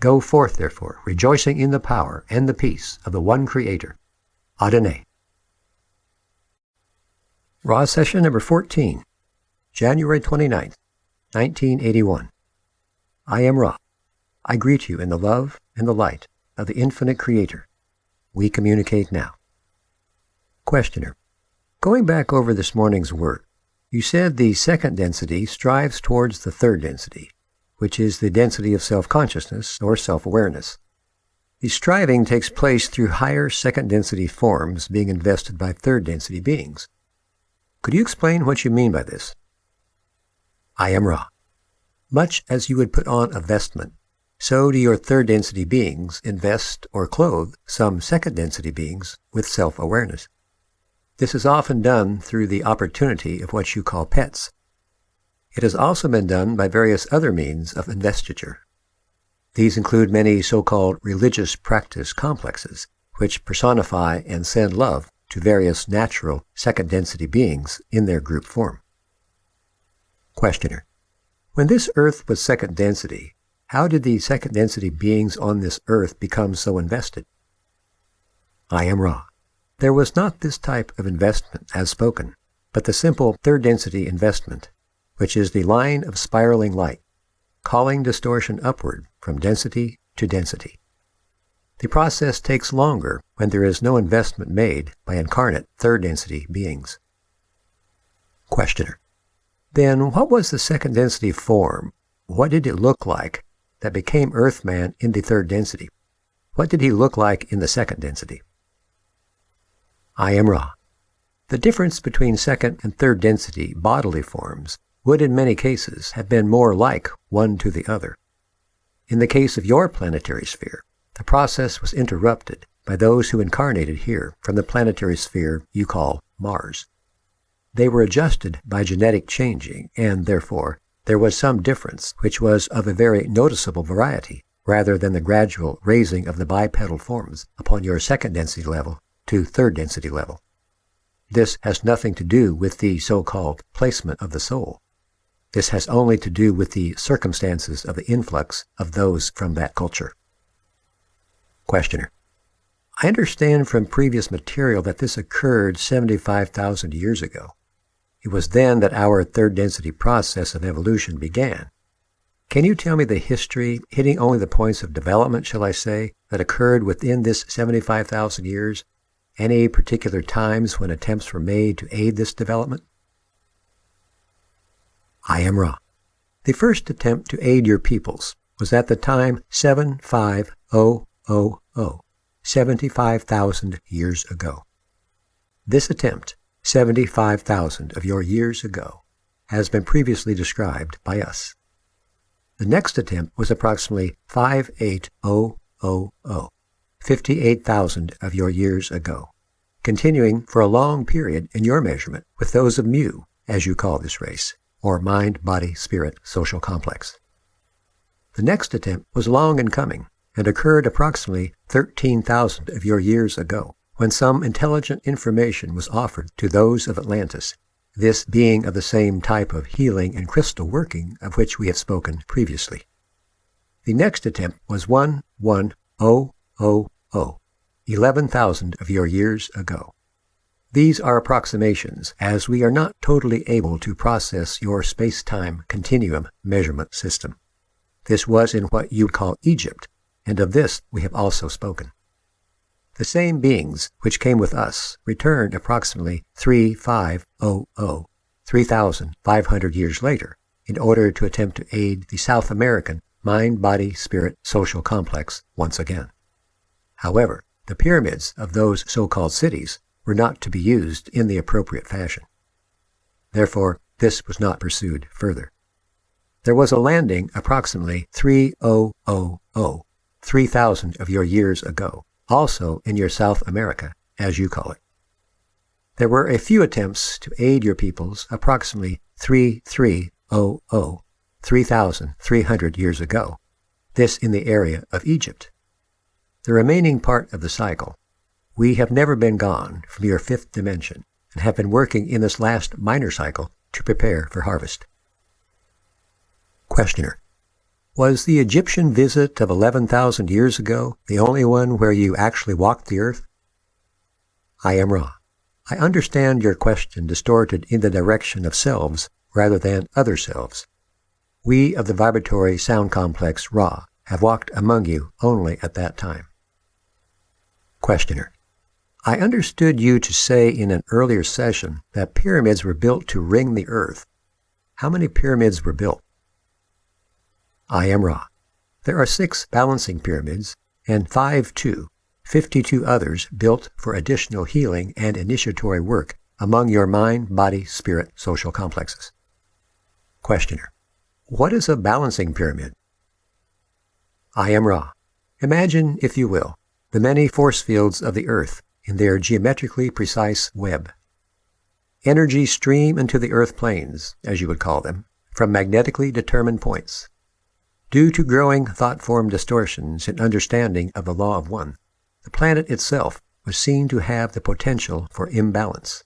Go forth, therefore, rejoicing in the power and the peace of the one Creator. Adonai. Raw Session number 14, January 29th, 1981. I am Ra. I greet you in the love and the light of the infinite Creator. We communicate now. Questioner. Going back over this morning's work, you said the second density strives towards the third density, which is the density of self-consciousness or self-awareness. The striving takes place through higher second density forms being invested by third density beings. Could you explain what you mean by this? I am Ra. Much as you would put on a vestment, so do your third density beings invest or clothe some second density beings with self-awareness. This is often done through the opportunity of what you call pets. It has also been done by various other means of investiture. These include many so-called religious practice complexes, which personify and send love to various natural second-density beings in their group form. Questioner. When this earth was second density, how did the second-density beings on this earth become so invested? I am Ra. There was not this type of investment as spoken, but the simple third-density investment, which is the line of spiraling light, calling distortion upward from density to density. The process takes longer when there is no investment made by incarnate third-density beings. Questioner. Then what was the second-density form? What did it look like that became Earthman in the third density? What did he look like in the second density? I am Ra. The difference between second and third density bodily forms would in many cases have been more like one to the other. In the case of your planetary sphere, the process was interrupted by those who incarnated here from the planetary sphere you call Mars. They were adjusted by genetic changing, and therefore there was some difference which was of a very noticeable variety, rather than the gradual raising of the bipedal forms upon your second density level to third density level. This has nothing to do with the so-called placement of the soul. This has only to do with the circumstances of the influx of those from that culture. Questioner. I understand from previous material that this occurred 75,000 years ago. It was then that our third density process of evolution began. Can you tell me the history, hitting only the points of development, shall I say, that occurred within this 75,000 years? Any particular times when attempts were made to aid this development? I am Ra. The first attempt to aid your peoples was at the time 75000, 75,000 years ago. This attempt, 75,000 of your years ago, has been previously described by us. The next attempt was approximately 58000, 58,000 of your years ago, continuing for a long period in your measurement with those of Mu, as you call this race, or mind, body, spirit, social complex. The next attempt was long in coming and occurred approximately 13,000 of your years ago, when some intelligent information was offered to those of Atlantis, this being of the same type of healing and crystal working of which we have spoken previously. The next attempt was 11000, 11,000 of your years ago. These are approximations, as we are not totally able to process your space-time continuum measurement system. This was in what you call Egypt, and of this we have also spoken. The same beings which came with us returned approximately 3500, 3,500 years later, in order to attempt to aid the South American mind-body-spirit social complex once again. However, the pyramids of those so-called cities were not to be used in the appropriate fashion. Therefore, this was not pursued further. There was a landing approximately 3000, 3,000 of your years ago, also in your South America, as you call it. There were a few attempts to aid your peoples approximately 3300, 3,300 years ago, this in the area of Egypt. The remaining part of the cycle, we have never been gone from your fifth dimension and have been working in this last minor cycle to prepare for harvest. Questioner. Was the Egyptian visit of 11,000 years ago the only one where you actually walked the earth? I am Ra. I understand your question distorted in the direction of selves rather than other selves. We of the vibratory sound complex Ra have walked among you only at that time. Questioner. I understood you to say in an earlier session that pyramids were built to ring the earth. How many pyramids were built? I am Ra. There are 6 balancing pyramids and 52 others built for additional healing and initiatory work among your mind, body, spirit, social complexes. Questioner. What is a balancing pyramid? I am Ra. Imagine, if you will, the many force fields of the earth in their geometrically precise web. Energy stream into the earth planes, as you would call them, from magnetically determined points. Due to growing thought-form distortions in understanding of the law of one, the planet itself was seen to have the potential for imbalance.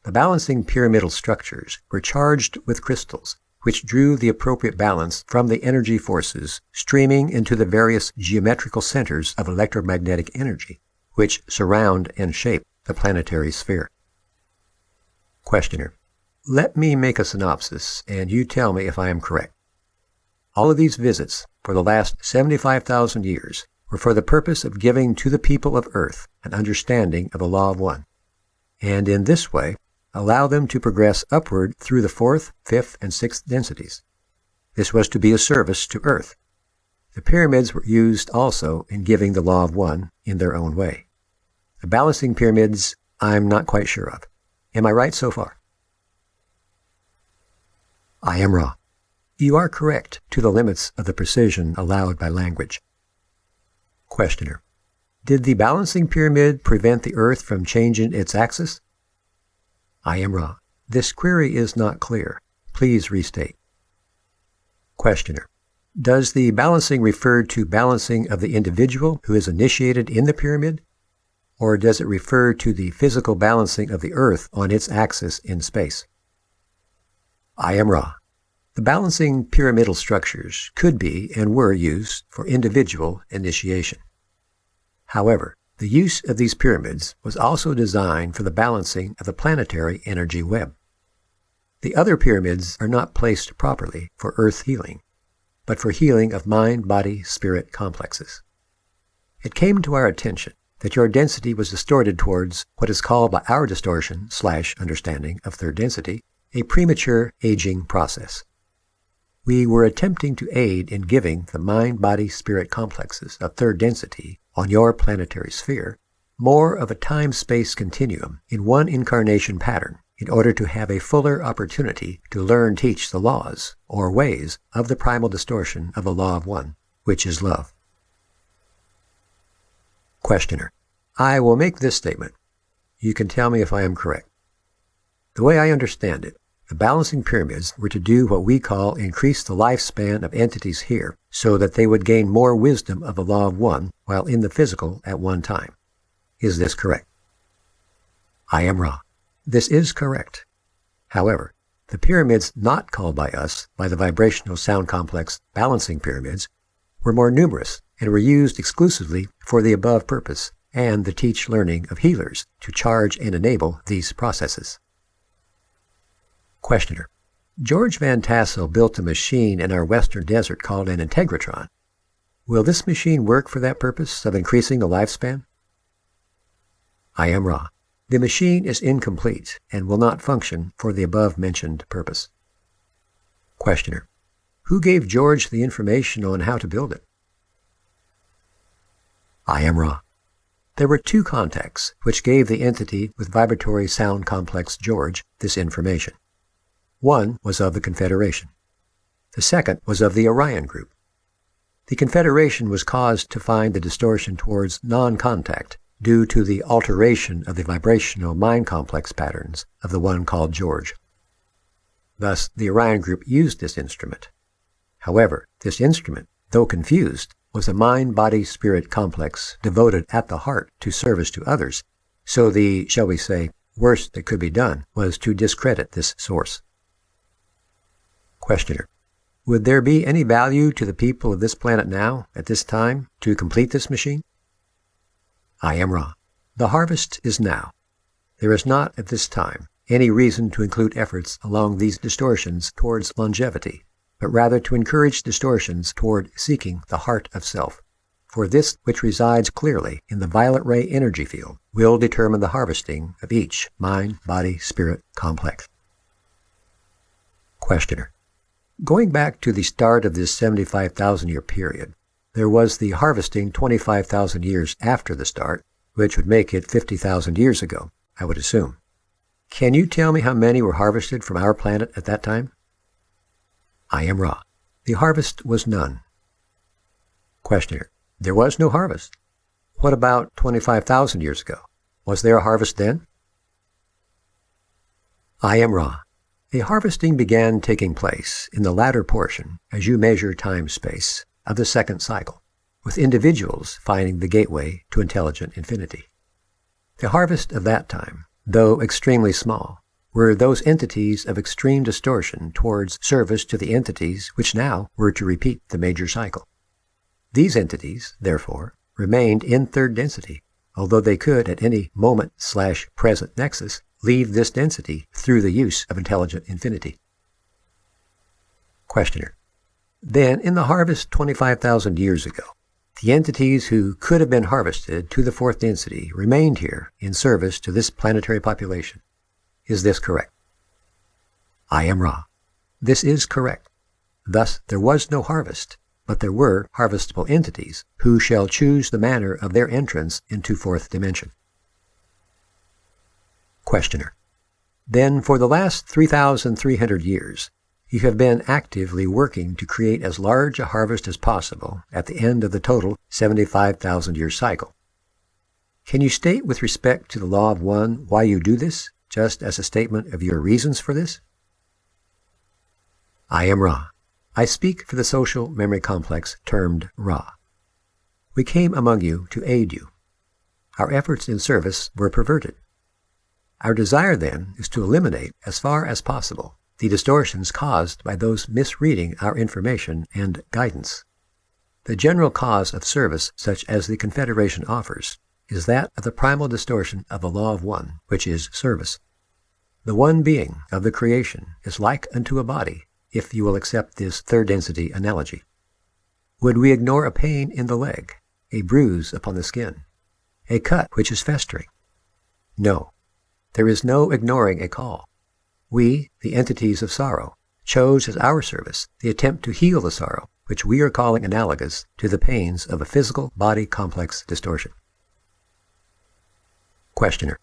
The balancing pyramidal structures were charged with crystals, which drew the appropriate balance from the energy forces streaming into the various geometrical centers of electromagnetic energy, which surround and shape the planetary sphere. Questioner. Let me make a synopsis, and you tell me if I am correct. All of these visits, for the last 75,000 years, were for the purpose of giving to the people of Earth an understanding of the law of one, and in this way allow them to progress upward through the 4th, 5th, and 6th densities. This was to be a service to Earth. The pyramids were used also in giving the law of one in their own way. The balancing pyramids, I'm not quite sure of. Am I right so far? I am Ra. You are correct to the limits of the precision allowed by language. Questioner. Did the balancing pyramid prevent the Earth from changing its axis? I am Ra. This query is not clear. Please restate. Questioner. Does the balancing refer to balancing of the individual who is initiated in the pyramid, or does it refer to the physical balancing of the Earth on its axis in space? I am Ra. The balancing pyramidal structures could be and were used for individual initiation. However, the use of these pyramids was also designed for the balancing of the planetary energy web. The other pyramids are not placed properly for Earth healing, but for healing of mind, body, spirit complexes. It came to our attention that your density was distorted towards what is called by our distortion/understanding of third density a premature aging process. We were attempting to aid in giving the mind-body-spirit complexes of third density on your planetary sphere more of a time-space continuum in one incarnation pattern in order to have a fuller opportunity to teach the laws or ways of the primal distortion of the law of one, which is love. Questioner. I will make this statement. You can tell me if I am correct. The way I understand it, the balancing pyramids were to do what we call increase the lifespan of entities here so that they would gain more wisdom of the law of one while in the physical at one time. Is this correct? I am Ra. This is correct. However, the pyramids not called by us by the vibrational sound complex balancing pyramids were more numerous and were used exclusively for the above purpose and the learning of healers to charge and enable these processes. Questioner. George Van Tassel built a machine in our western desert called an integratron. Will this machine work for that purpose of increasing the lifespan? I am Ra. The machine is incomplete and will not function for the above-mentioned purpose. Questioner. Who gave George the information on how to build it? I am Ra. There were 2 contacts which gave the entity with vibratory sound complex George this information. One was of the Confederation. The second was of the Orion group. The Confederation was caused to find the distortion towards non-contact due to the alteration of the vibrational mind complex patterns of the one called George. Thus, the Orion group used this instrument. However, this instrument, though confused, was a mind-body-spirit complex devoted at the heart to service to others, so the, shall we say, worst that could be done was to discredit this source. Questioner. Would there be any value to the people of this planet now, at this time, to complete this machine? I am Ra. The harvest is now. There is not, at this time, any reason to include efforts along these distortions towards longevity, but rather to encourage distortions toward seeking the heart of self. For this which resides clearly in the violet ray energy field will determine the harvesting of each mind, body, spirit complex. Questioner. Going back to the start of this 75,000-year period, there was the harvesting 25,000 years after the start, which would make it 50,000 years ago, I would assume. Can you tell me how many were harvested from our planet at that time? I am Ra. The harvest was none. Questioner. There was no harvest. What about 25,000 years ago? Was there a harvest then? I am Ra. A harvesting began taking place in the latter portion, as you measure time-space, of the second cycle, with individuals finding the gateway to intelligent infinity. The harvest of that time, though extremely small, were those entities of extreme distortion towards service to the entities which now were to repeat the major cycle. These entities, therefore, remained in third density, although they could at any moment/present nexus leave this density through the use of intelligent infinity. Questioner. Then, in the harvest 25,000 years ago, the entities who could have been harvested to the fourth density remained here in service to this planetary population. Is this correct? I am Ra. This is correct. Thus, there was no harvest, but there were harvestable entities who shall choose the manner of their entrance into fourth dimension. Questioner. Then, for the last 3,300 years, you have been actively working to create as large a harvest as possible at the end of the total 75,000-year cycle. Can you state with respect to the Law of One why you do this, just as a statement of your reasons for this? I am Ra. I speak for the social memory complex termed Ra. We came among you to aid you. Our efforts in service were perverted. Our desire, then, is to eliminate, as far as possible, the distortions caused by those misreading our information and guidance. The general cause of service, such as the Confederation offers, is that of the primal distortion of the Law of One, which is service. The one being of the creation is like unto a body, if you will accept this third density analogy. Would we ignore a pain in the leg, a bruise upon the skin, a cut which is festering? No. There is no ignoring a call. We, the entities of sorrow, chose as our service the attempt to heal the sorrow, which we are calling analogous to the pains of a physical body complex distortion. Questioner.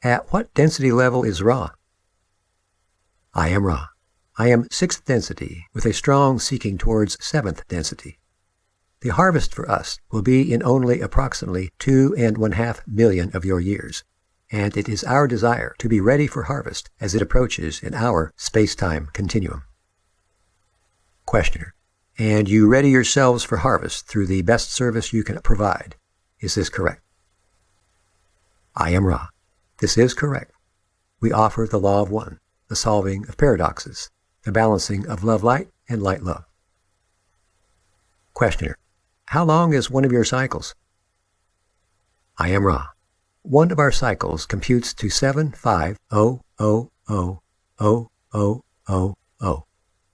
At what density level is Ra? I am Ra. I am 6th density, with a strong seeking towards 7th density. The harvest for us will be in only approximately 2.5 million of your years, and it is our desire to be ready for harvest as it approaches in our space-time continuum. Questioner. And you ready yourselves for harvest through the best service you can provide. Is this correct? I am Ra. This is correct. We offer the Law of One, the solving of paradoxes, the balancing of love-light and light-love. Questioner. How long is one of your cycles? I am Ra. One of our cycles computes to 7,500,000,000.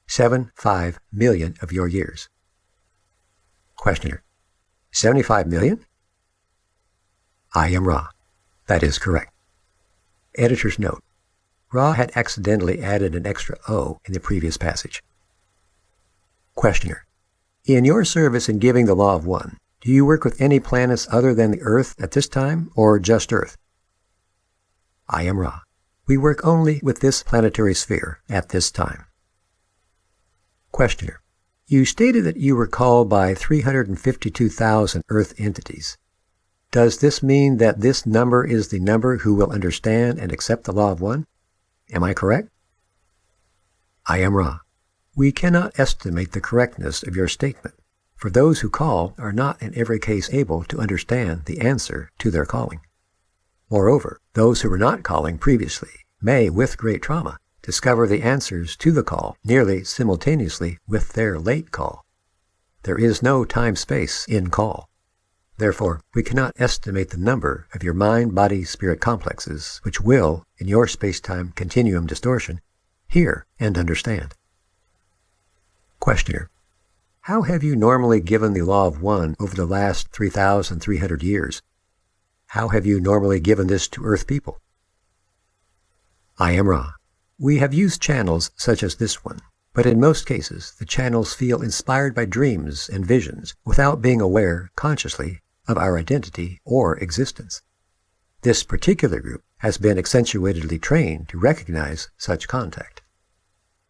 75 million of your years. Questioner. 75 million? I am Ra. That is correct. Editor's note. Ra had accidentally added an extra O in the previous passage. Questioner. In your service in giving the Law of One, do you work with any planets other than the Earth at this time, or just Earth? I am Ra. We work only with this planetary sphere at this time. Questioner. You stated that you were called by 352,000 Earth entities. Does this mean that this number is the number who will understand and accept the Law of One? Am I correct? I am Ra. We cannot estimate the correctness of your statement, for those who call are not in every case able to understand the answer to their calling. Moreover, those who were not calling previously may, with great trauma, discover the answers to the call nearly simultaneously with their late call. There is no time-space in call. Therefore, we cannot estimate the number of your mind-body-spirit complexes which will, in your space-time continuum distortion, hear and understand. Questioner: how have you normally given the law of one over the last 3,300 years? How have you normally given this to Earth people? I am Ra. We have used channels such as this one, but in most cases the channels feel inspired by dreams and visions without being aware consciously of our identity or existence. This particular group has been accentuatedly trained to recognize such contact.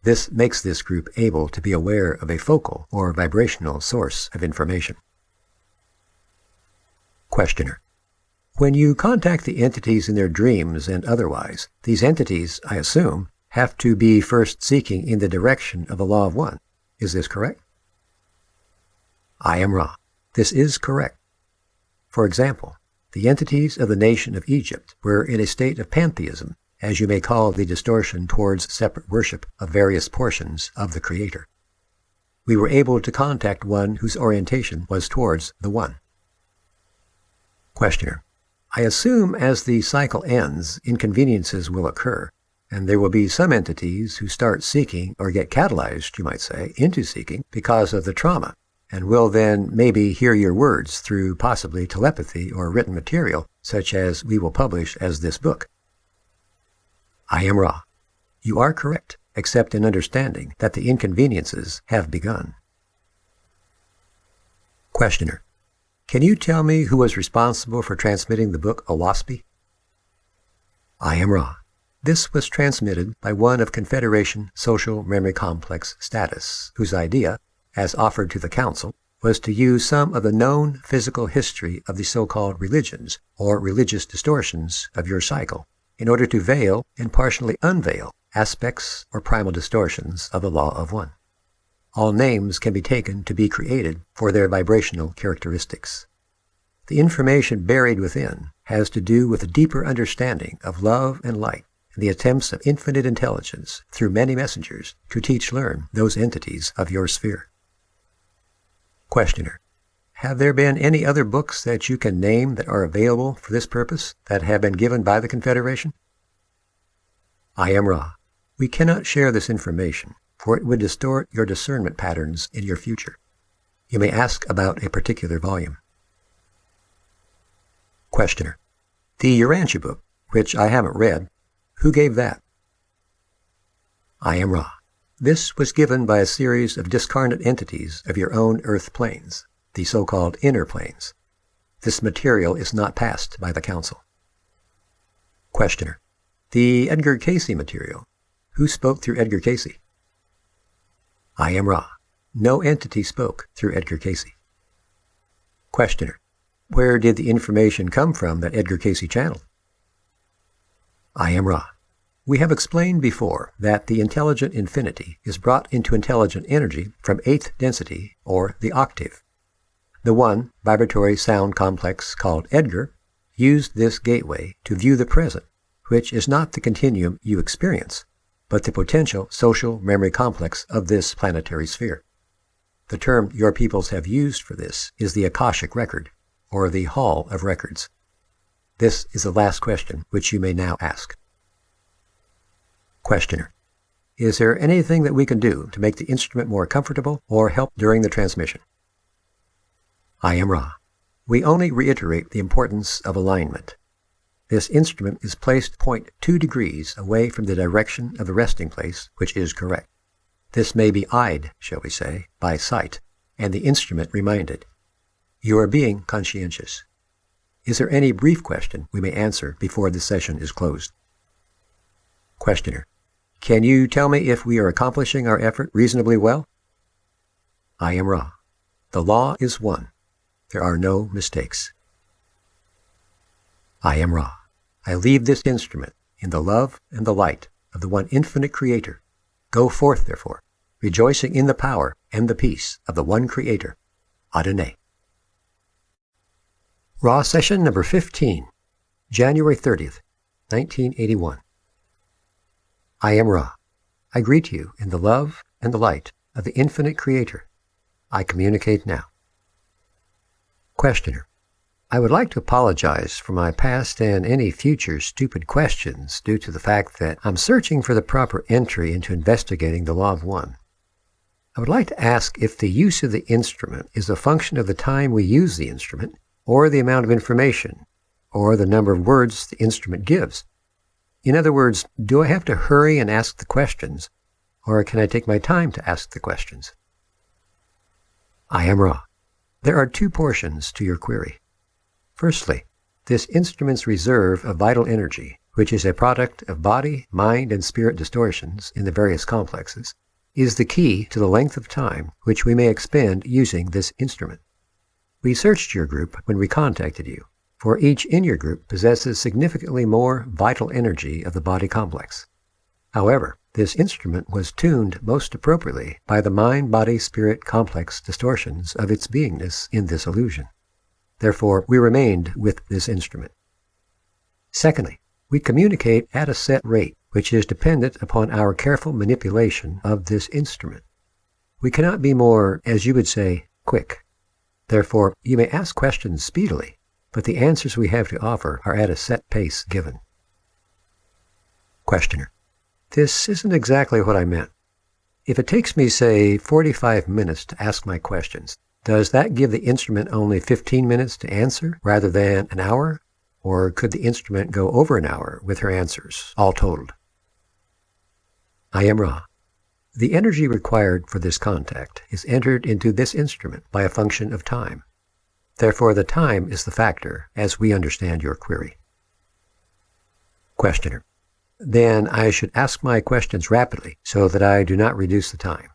This makes this group able to be aware of a focal or vibrational source of information. Questioner: when you contact the entities in their dreams and otherwise, these entities, I assume, have to be first seeking in the direction of the law of one. Is this correct? I am Ra. This is correct. For example, the entities of the nation of Egypt were in a state of pantheism, as you may call the distortion towards separate worship of various portions of the Creator. We were able to contact one whose orientation was towards the One. Questioner: I assume as the cycle ends, inconveniences will occur, and there will be some entities who start seeking, or get catalyzed, you might say, into seeking because of the trauma, and will then maybe hear your words through possibly telepathy or written material, such as we will publish as this book. I am Ra. You are correct, except in understanding that the inconveniences have begun. Questioner: can you tell me who was responsible for transmitting the book Owaspy? I am Ra. This was transmitted by one of Confederation Social Memory Complex status, whose idea, as offered to the Council, was to use some of the known physical history of the so-called religions, or religious distortions, of your cycle, in order to veil and partially unveil aspects or primal distortions of the law of one. All names can be taken to be created for their vibrational characteristics. The information buried within has to do with a deeper understanding of love and light, and the attempts of infinite intelligence through many messengers to learn those entities of your sphere. Questioner: have there been any other books that you can name that are available for this purpose that have been given by the Confederation? I am Ra. We cannot share this information, for it would distort your discernment patterns in your future. You may ask about a particular volume. Questioner: the Urantia book, which I haven't read, who gave that? I am Ra. This was given by a series of discarnate entities of your own Earth planes, the so-called inner planes. This material is not passed by the Council. Questioner: the Edgar Cayce material, who spoke through Edgar Cayce? I am Ra. No entity spoke through Edgar Cayce. Questioner: where did the information come from that Edgar Cayce channeled? I am Ra. We have explained before that the intelligent infinity is brought into intelligent energy from 8th density, or the octave. The one vibratory sound complex called Edgar used this gateway to view the present, which is not the continuum you experience, but the potential social memory complex of this planetary sphere. The term your peoples have used for this is the Akashic Record, or the Hall of Records. This is the last question which you may now ask. Questioner: is there anything that we can do to make the instrument more comfortable or help during the transmission? I am Ra. We only reiterate the importance of alignment. This instrument is placed 0.2 degrees away from the direction of the resting place, which is correct. This may be eyed, shall we say, by sight, and the instrument reminded. You are being conscientious. Is there any brief question we may answer before the session is closed? Questioner: can you tell me if we are accomplishing our effort reasonably well? I am Ra. The law is one. There are no mistakes. I am Ra. I leave this instrument in the love and the light of the one infinite Creator. Go forth, therefore, rejoicing in the power and the peace of the one Creator. Adonai. Ra Session number 15, January 30th, 1981. I am Ra. I greet you in the love and the light of the infinite Creator. I communicate now. Questioner. I would like to apologize for my past and any future stupid questions due to the fact that I'm searching for the proper entry into investigating the Law of One. I would like to ask if the use of the instrument is a function of the time we use the instrument, or the amount of information, or the number of words the instrument gives. In other words, do I have to hurry and ask the questions, or can I take my time to ask the questions? I am Ra. There are two portions to your query. Firstly, this instrument's reserve of vital energy, which is a product of body, mind, and spirit distortions in the various complexes, is the key to the length of time which we may expend using this instrument. We searched your group when we contacted you, for each in your group possesses significantly more vital energy of the body complex. However, this instrument was tuned most appropriately by the mind-body-spirit complex distortions of its beingness in this illusion. Therefore, we remained with this instrument. Secondly, we communicate at a set rate, which is dependent upon our careful manipulation of this instrument. We cannot be more, as you would say, quick. Therefore, you may ask questions speedily, but the answers we have to offer are at a set pace given. Questioner. This isn't exactly what I meant. If it takes me, say, 45 minutes to ask my questions, does that give the instrument only 15 minutes to answer rather than an hour? Or could the instrument go over an hour with her answers, all totaled? I am Ra. The energy required for this contact is entered into this instrument by a function of time. Therefore, the time is the factor, as we understand your query. Questioner. Then I should ask my questions rapidly so that I do not reduce the time.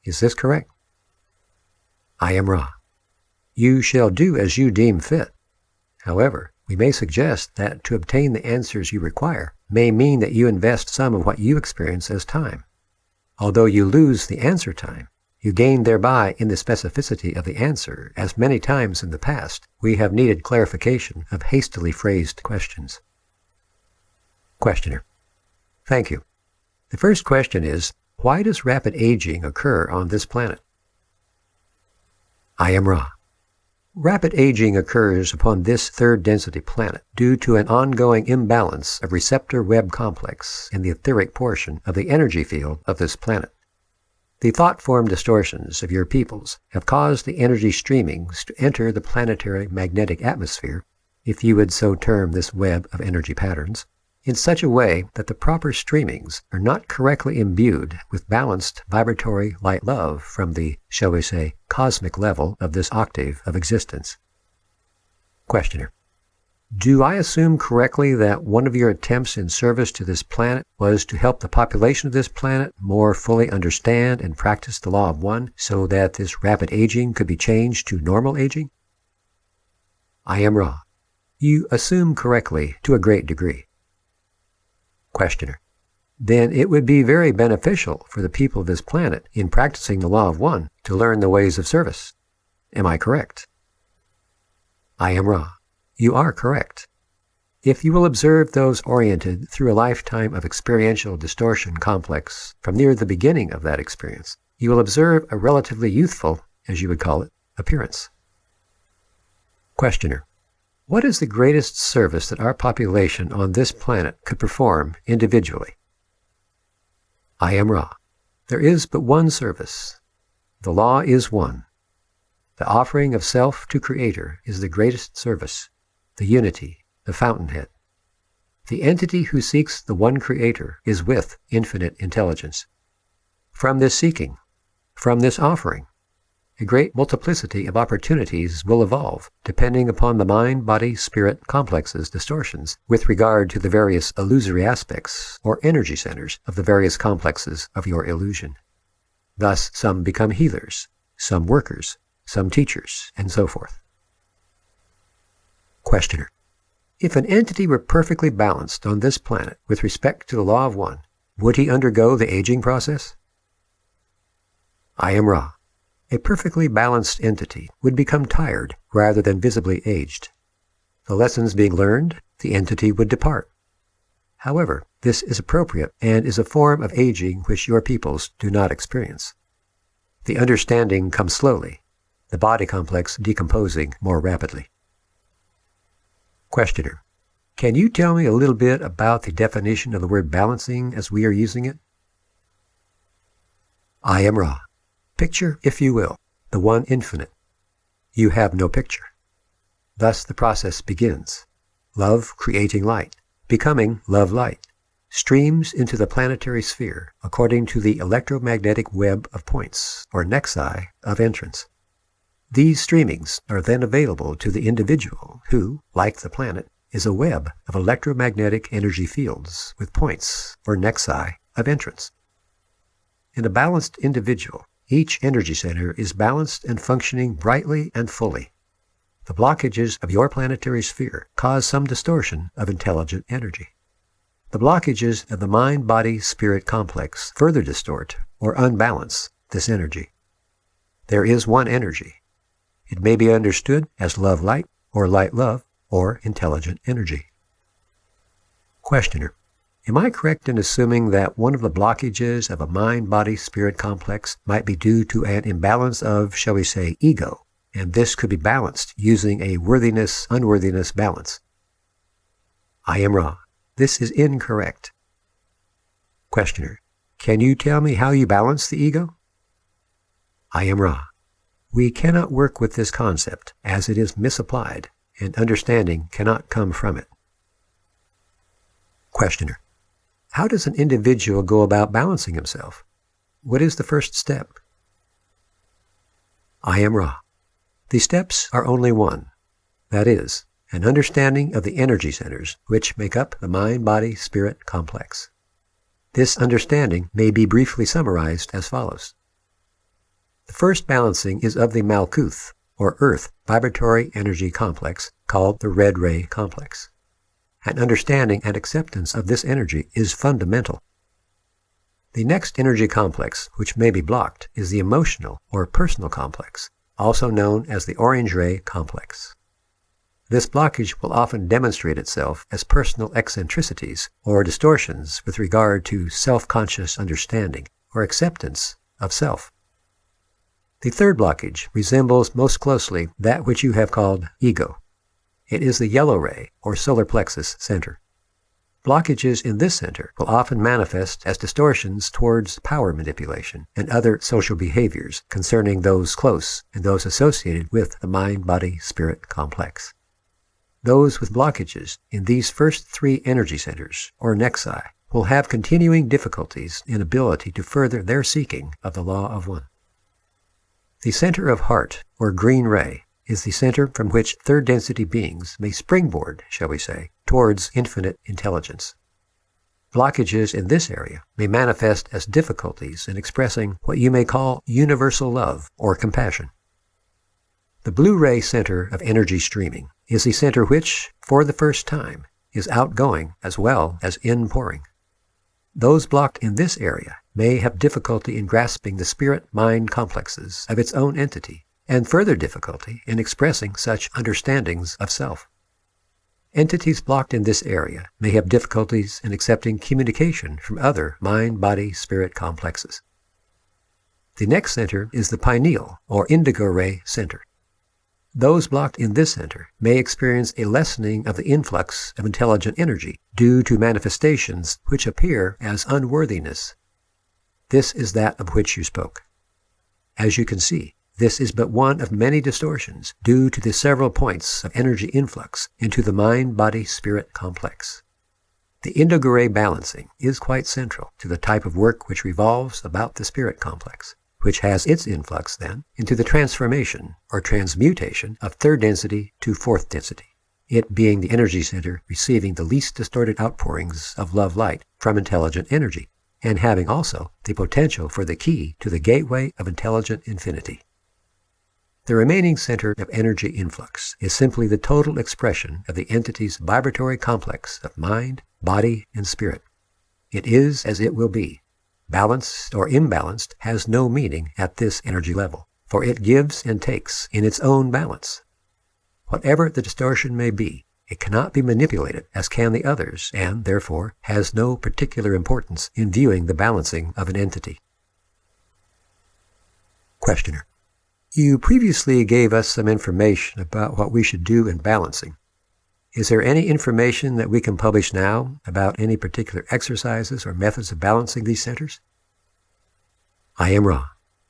Is this correct? I am Ra. You shall do as you deem fit. However, we may suggest that to obtain the answers you require may mean that you invest some of what you experience as time. Although you lose the answer time, you gain thereby in the specificity of the answer, as many times in the past we have needed clarification of hastily phrased questions. Questioner. Thank you. The first question is, why does rapid aging occur on this planet? I am Ra. Rapid aging occurs upon this third density planet due to an ongoing imbalance of receptor web complex in the etheric portion of the energy field of this planet. The thought form distortions of your peoples have caused the energy streamings to enter the planetary magnetic atmosphere, if you would so term this web of energy patterns, in such a way that the proper streamings are not correctly imbued with balanced vibratory light love from the, shall we say, cosmic level of this octave of existence. Questioner. Do I assume correctly that one of your attempts in service to this planet was to help the population of this planet more fully understand and practice the Law of One so that this rapid aging could be changed to normal aging? I am Ra. You assume correctly to a great degree. Questioner. Then it would be very beneficial for the people of this planet in practicing the Law of One to learn the ways of service. Am I correct? I am Ra. You are correct. If you will observe those oriented through a lifetime of experiential distortion complex from near the beginning of that experience, you will observe a relatively youthful, as you would call it, appearance. Questioner. What is the greatest service that our population on this planet could perform individually? I am Ra. There is but one service. The law is one. The offering of self to Creator is the greatest service, the unity, the fountainhead. The entity who seeks the one Creator is with infinite intelligence. From this seeking, from this offering, a great multiplicity of opportunities will evolve, depending upon the mind-body-spirit complexes distortions with regard to the various illusory aspects or energy centers of the various complexes of your illusion. Thus, some become healers, some workers, some teachers, and so forth. Questioner. If an entity were perfectly balanced on this planet with respect to the Law of One, would he undergo the aging process? I am Ra. A perfectly balanced entity would become tired rather than visibly aged. The lessons being learned, the entity would depart. However, This is appropriate and is a form of aging which your peoples do not experience. The understanding comes slowly, the body complex decomposing more rapidly. Questioner: can you tell me a little bit about the definition of the word balancing as we are using it? I am Ra. Picture, if you will, the one infinite. You have no picture. Thus the process begins. Love creating light, becoming love light, streams into the planetary sphere according to the electromagnetic web of points, or nexi, of entrance. These streamings are then available to the individual who, like the planet, is a web of electromagnetic energy fields with points, or nexi, of entrance. In a balanced individual, each energy center is balanced and functioning brightly and fully. The blockages of your planetary sphere cause some distortion of intelligent energy. The blockages of the mind-body-spirit complex further distort or unbalance this energy. There is one energy. It may be understood as love-light, or light-love, or intelligent energy. Questioner: am I correct in assuming that one of the blockages of a mind-body-spirit complex might be due to an imbalance of, shall we say, ego, and this could be balanced using a worthiness-unworthiness balance? I am Ra. This is incorrect. Questioner: can you tell me how you balance the ego? I am Ra. We cannot work with this concept as it is misapplied, and understanding cannot come from it. Questioner: how does an individual go about balancing himself? What is the first step? I am Ra. The steps are only one. That is, an understanding of the energy centers which make up the mind-body-spirit complex. This understanding may be briefly summarized as follows. The first balancing is of the Malkuth, or Earth, vibratory energy complex, called the red ray complex. An understanding and acceptance of this energy is fundamental. The next energy complex, which may be blocked, is the emotional or personal complex, also known as the orange ray complex. This blockage will often demonstrate itself as personal eccentricities or distortions with regard to self-conscious understanding or acceptance of self. The third blockage resembles most closely that which you have called ego. It is the yellow ray or solar plexus center. Blockages in this center will often manifest as distortions towards power manipulation and other social behaviors concerning those close and those associated with the mind-body-spirit complex. Those with blockages in these first three energy centers, or nexi, will have continuing difficulties in ability to further their seeking of the law of one. The center of heart, or green ray, is the center from which third-density beings may springboard, shall we say, towards infinite intelligence. Blockages in this area may manifest as difficulties in expressing what you may call universal love or compassion. The blue ray center of energy streaming is the center which, for the first time, is outgoing as well as inpouring. Those blocked in this area may have difficulty in grasping the spirit-mind complexes of its own entity, and further difficulty in expressing such understandings of self. Entities blocked in this area may have difficulties in accepting communication from other mind-body-spirit complexes. The next center is the pineal, or indigo ray center. Those blocked in this center may experience a lessening of the influx of intelligent energy due to manifestations which appear as unworthiness. This is that of which you spoke. As you can see, this is but one of many distortions due to the several points of energy influx into the mind-body-spirit complex. The indigo ray balancing is quite central to the type of work which revolves about the spirit complex, which has its influx then into the transformation or transmutation of third density to fourth density, it being the energy center receiving the least distorted outpourings of love light from intelligent energy, and having also the potential for the key to the gateway of intelligent infinity. The remaining center of energy influx is simply the total expression of the entity's vibratory complex of mind, body, and spirit. It is as it will be. Balanced or imbalanced has no meaning at this energy level, for it gives and takes in its own balance. Whatever the distortion may be, It cannot be manipulated as can the others, and, therefore, has no particular importance in viewing the balancing of an entity. Questioner: You previously gave us some information about what we should do in balancing. Is there any information that we can publish now about any particular exercises or methods of balancing these centers? I am Ra.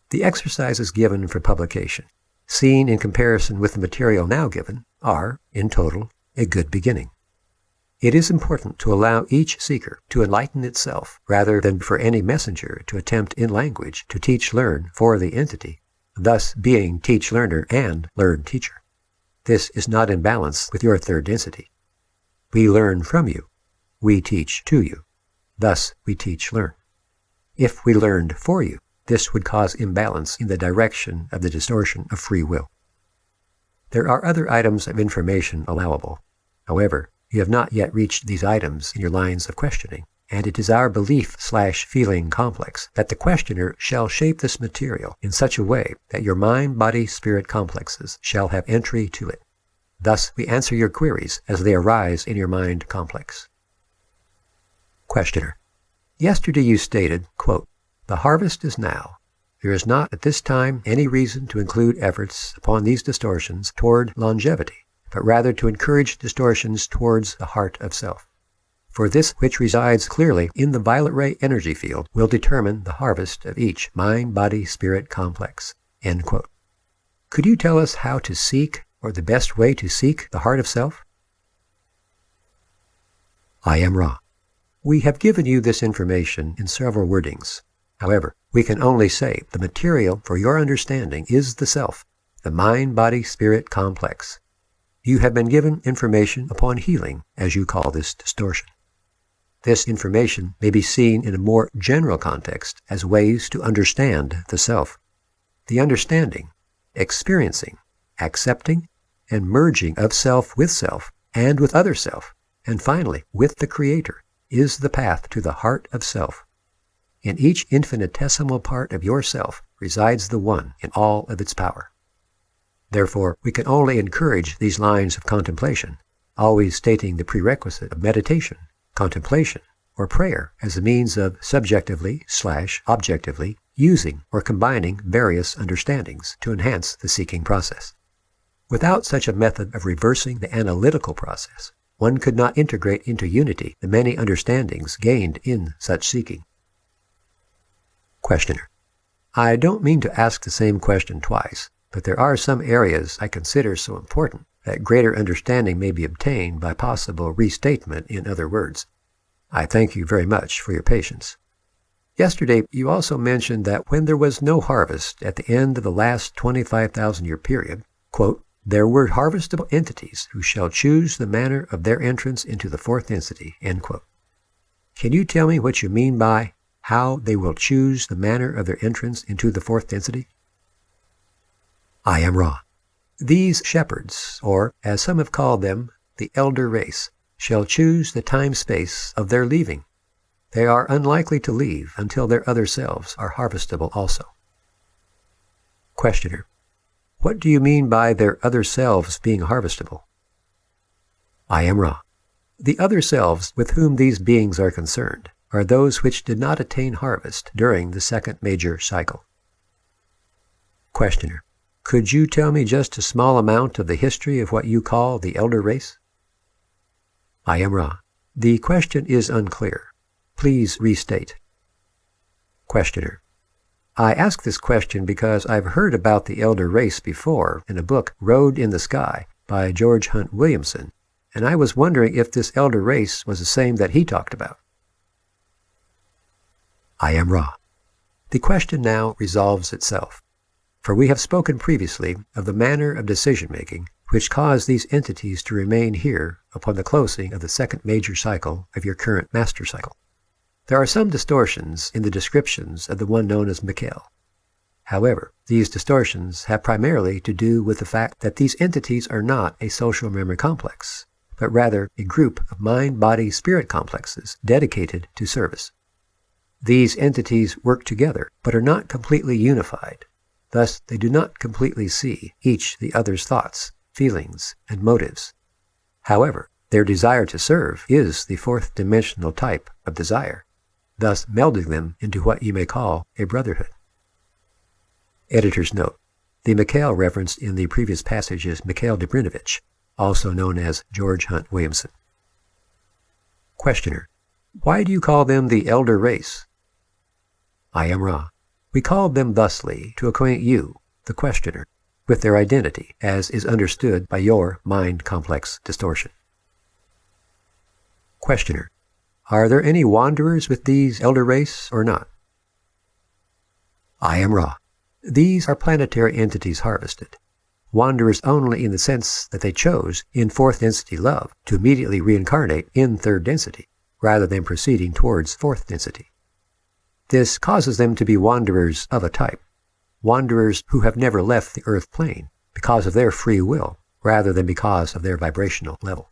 The exercises given for publication, seen in comparison with the material now given, are, in total, a good beginning. It is important to allow each seeker to enlighten itself rather than for any messenger to attempt in language to teach-learn for the entity, thus being teach-learner and learn-teacher. This is not in balance with your third density. We learn from you. We teach to you. Thus we teach-learn. If we learned for you, this would cause imbalance in the direction of the distortion of free will. There are other items of information allowable. However, you have not yet reached these items in your lines of questioning, and it is our belief/feeling complex that the questioner shall shape this material in such a way that your mind-body-spirit complexes shall have entry to it. Thus, we answer your queries as they arise in your mind complex. Questioner: Yesterday you stated, quote, "The harvest is now. There is not at this time any reason to include efforts upon these distortions toward longevity, but rather to encourage distortions towards the heart of self. For this which resides clearly in the violet ray energy field will determine the harvest of each mind-body-spirit complex." End quote. Could you tell us how to seek, or the best way to seek, the heart of self? I am Ra. We have given you this information in several wordings. However, we can only say the material for your understanding is the self, the mind-body-spirit complex. You have been given information upon healing, as you call this distortion. This information may be seen in a more general context as ways to understand the self. The understanding, experiencing, accepting, and merging of self and with other self, and finally with the Creator, is the path to the heart of self. In each infinitesimal part of yourself resides the One in all of its power. Therefore, we can only encourage these lines of contemplation, always stating the prerequisite of meditation, contemplation, or prayer as a means of subjectively/objectively using or combining various understandings to enhance the seeking process. Without such a method of reversing the analytical process, one could not integrate into unity the many understandings gained in such seeking. Questioner: I don't mean to ask the same question twice, but there are some areas I consider so important that greater understanding may be obtained by possible restatement in other words. I thank you very much for your patience. Yesterday, you also mentioned that when there was no harvest at the end of the last 25,000-year period, quote, "there were harvestable entities who shall choose the manner of their entrance into the fourth density," end quote. Can you tell me what you mean by how they will choose the manner of their entrance into the fourth density? I am Ra. These shepherds, or as some have called them, the elder race, shall choose the time-space of their leaving. They are unlikely to leave until their other selves are harvestable also. Questioner: What do you mean by their other selves being harvestable? I am Ra. The other selves with whom these beings are concerned are those which did not attain harvest during the second major cycle. Questioner: Could you tell me just a small amount of the history of what you call the elder race? I am Ra. The question is unclear. Please restate. Questioner: I ask this question because I've heard about the elder race before in a book, Road in the Sky, by George Hunt Williamson, and I was wondering if this elder race was the same that he talked about. I am Ra. The question now resolves itself, for we have spoken previously of the manner of decision-making which caused these entities to remain here upon the closing of the second major cycle of your current master cycle. There are some distortions in the descriptions of the one known as Mikhail. However, these distortions have primarily to do with the fact that these entities are not a social memory complex, but rather a group of mind-body-spirit complexes dedicated to service. These entities work together, but are not completely unified. Thus, they do not completely see each the other's thoughts, feelings, and motives. However, their desire to serve is the fourth dimensional type of desire, thus melding them into what you may call a brotherhood. Editor's note: the Mikhail referenced in the previous passage is Mikhail Dobrinovich, also known as George Hunt Williamson. Questioner: why do you call them the elder race? I am Ra. We called them thusly to acquaint you, the questioner, with their identity as is understood by your mind complex distortion. Questioner: are there any wanderers with these elder race or not? I am Ra. These are planetary entities harvested. Wanderers only in the sense that they chose in fourth density love to immediately reincarnate in third density, rather than proceeding towards fourth density. This causes them to be wanderers of a type, wanderers who have never left the earth plane because of their free will, rather than because of their vibrational level.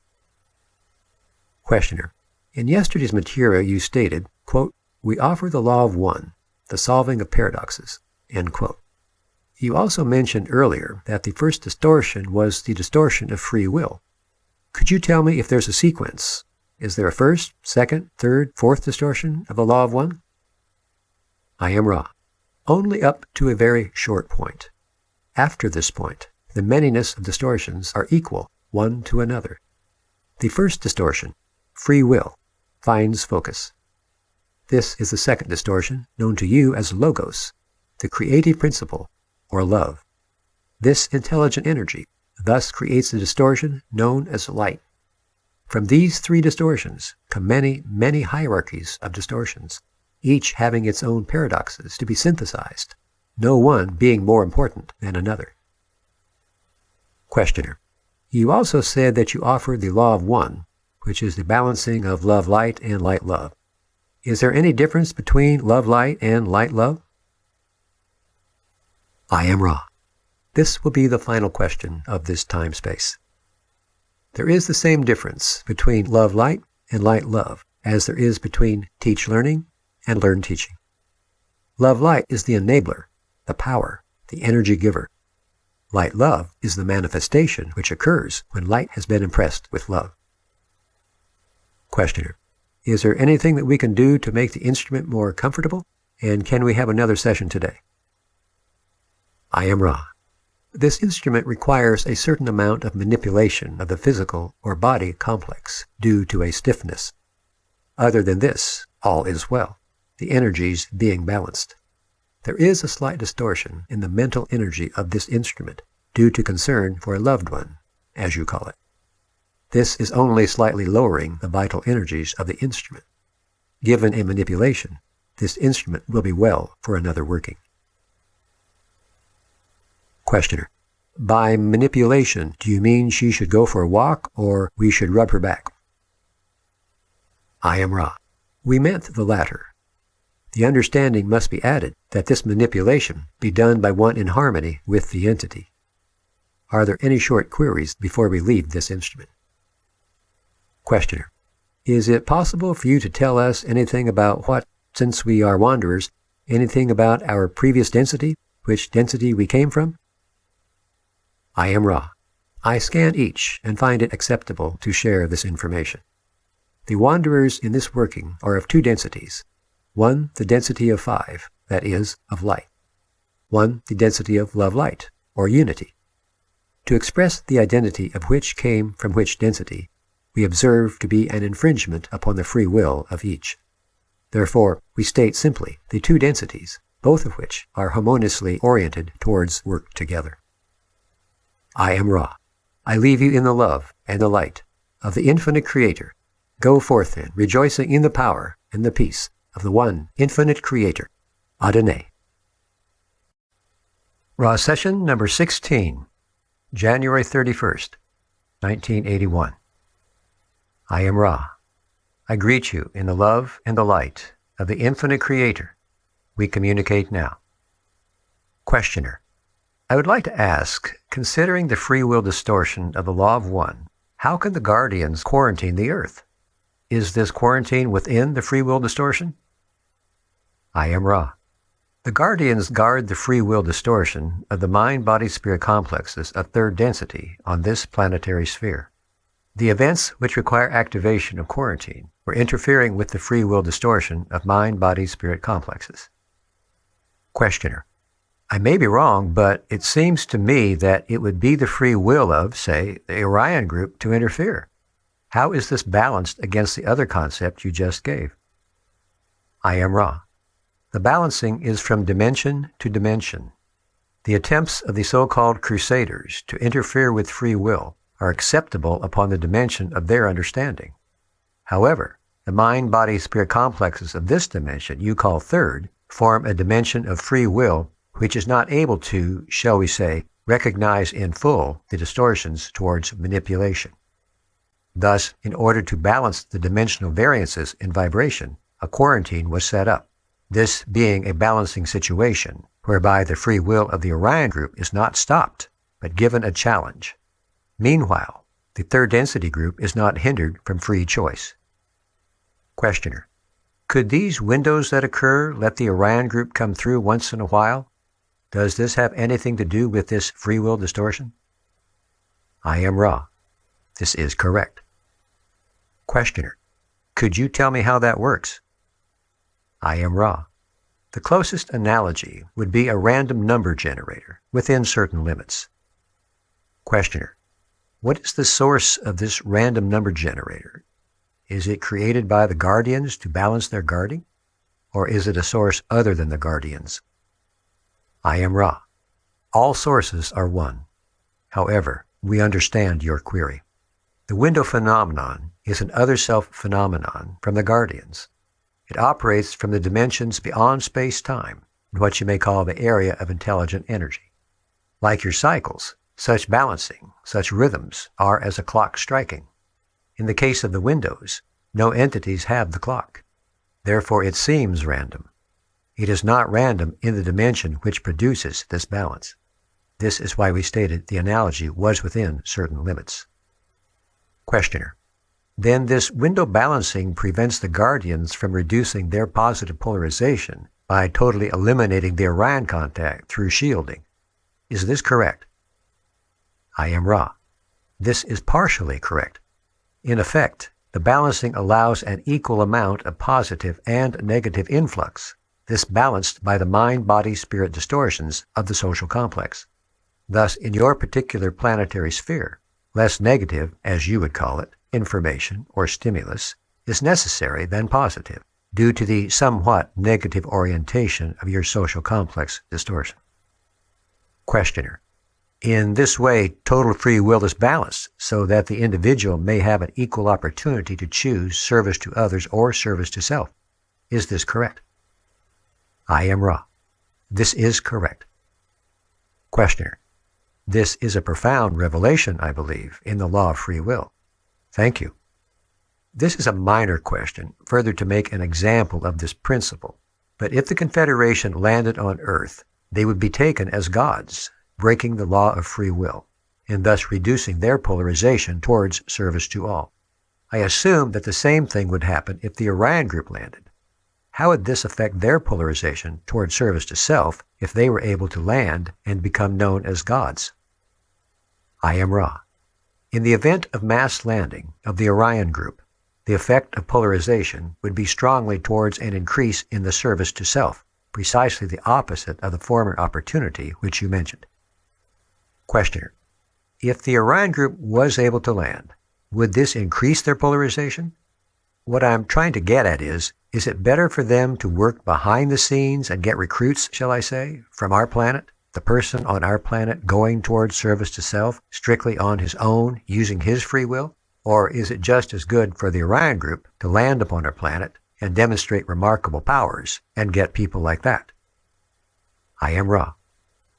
Questioner: in yesterday's material you stated, quote, "We offer the law of one, the solving of paradoxes," end quote. You also mentioned earlier that the first distortion was the distortion of free will. Could you tell me if there's a sequence? Is there a first, second, third, fourth distortion of the law of one? I am Ra. Only up to a very short point. After this point, the manyness of distortions are equal one to another. The first distortion, free will, finds focus. This is the second distortion, known to you as logos, the creative principle, or love. This intelligent energy thus creates a distortion known as light. From these three distortions come many, many hierarchies of distortions, each having its own paradoxes to be synthesized, no one being more important than another. Questioner: you also said that you offered the law of one, which is the balancing of love-light and light-love. Is there any difference between love-light and light-love? I am Ra. This will be the final question of this time-space. There is the same difference between love-light and light-love as there is between teach-learning and learn-teaching. Love-light is the enabler, the power, the energy giver. Light-love is the manifestation which occurs when light has been impressed with love. Questioner: is there anything that we can do to make the instrument more comfortable? And can we have another session today? I am Ra. This instrument requires a certain amount of manipulation of the physical or body complex due to a stiffness. Other than this, all is well, the energies being balanced. There is a slight distortion in the mental energy of this instrument due to concern for a loved one, as you call it. This is only slightly lowering the vital energies of the instrument. Given a manipulation, this instrument will be well for another working. Questioner: by manipulation, do you mean she should go for a walk or we should rub her back? I am Ra. We meant the latter. The understanding must be added that this manipulation be done by one in harmony with the entity. Are there any short queries before we leave this instrument? Questioner: is it possible for you to tell us anything about what, since we are wanderers, anything about our previous density, which density we came from? I am Ra. I scan each and find it acceptable to share this information. The wanderers in this working are of two densities. One, the density of 5, that is, of light. One, the density of love-light, or unity. To express the identity of which came from which density, we observe to be an infringement upon the free will of each. Therefore, we state simply the two densities, both of which are harmoniously oriented towards work together. I am Ra. I leave you in the love and the light of the infinite Creator. Go forth then, rejoicing in the power and the peace of the one infinite Creator. Adonai. Ra session number 16, January 31st, 1981. I am Ra. I greet you in the love and the light of the infinite Creator. We communicate now. Questioner: I would like to ask, considering the free will distortion of the law of one, how can the guardians quarantine the earth? Is this quarantine within the free will distortion? I am Ra. The guardians guard the free will distortion of the mind-body-spirit complexes of third density on this planetary sphere. The events which require activation of quarantine were interfering with the free will distortion of mind-body-spirit complexes. Questioner: I may be wrong, but it seems to me that it would be the free will of, say, the Orion group to interfere. How is this balanced against the other concept you just gave? I am Ra. The balancing is from dimension to dimension. The attempts of the so-called crusaders to interfere with free will are acceptable upon the dimension of their understanding. However, the mind-body-spirit complexes of this dimension you call third form a dimension of free will which is not able to, shall we say, recognize in full the distortions towards manipulation. Thus, in order to balance the dimensional variances in vibration, a quarantine was set up, this being a balancing situation whereby the free will of the Orion group is not stopped, but given a challenge. Meanwhile, the third density group is not hindered from free choice. Questioner: could these windows that occur let the Orion group come through once in a while? Does this have anything to do with this free will distortion? I am Ra. This is correct. Questioner: could you tell me how that works? I am Ra. The closest analogy would be a random number generator within certain limits. Questioner: what is the source of this random number generator? Is it created by the guardians to balance their guarding? Or is it a source other than the guardians? I am Ra. All sources are one. However, we understand your query. The window phenomenon is an other self phenomenon from the guardians. It operates from the dimensions beyond space-time, in what you may call the area of intelligent energy. Like your cycles, such balancing, such rhythms are as a clock striking. In the case of the windows, no entities have the clock. Therefore it seems random. It is not random in the dimension which produces this balance. This is why we stated the analogy was within certain limits. Questioner: then this window balancing prevents the guardians from reducing their positive polarization by totally eliminating the Orion contact through shielding. Is this correct? I am Ra. This is partially correct. In effect, the balancing allows an equal amount of positive and negative influx, this balanced by the mind-body-spirit distortions of the social complex. Thus, in your particular planetary sphere, less negative, as you would call it, information or stimulus is necessary than positive, due to the somewhat negative orientation of your social complex distortion. Questioner: in this way, total free will is balanced so that the individual may have an equal opportunity to choose service to others or service to self. Is this correct? I am Ra. This is correct. Questioner: this is a profound revelation, I believe, in the law of free will. Thank you. This is a minor question, further to make an example of this principle. But if the Confederation landed on Earth, they would be taken as gods, breaking the law of free will, and thus reducing their polarization towards service to all. I assume that the same thing would happen if the Orion group landed. How would this affect their polarization toward service to self if they were able to land and become known as gods? I am Ra. In the event of mass landing of the Orion group, the effect of polarization would be strongly towards an increase in the service to self, precisely the opposite of the former opportunity which you mentioned. Questioner: if the Orion group was able to land, would this increase their polarization? What I'm trying to get at is it better for them to work behind the scenes and get recruits, shall I say, from our planet, the person on our planet going towards service to self, strictly on his own, using his free will? Or is it just as good for the Orion group to land upon our planet and demonstrate remarkable powers and get people like that? I am Ra.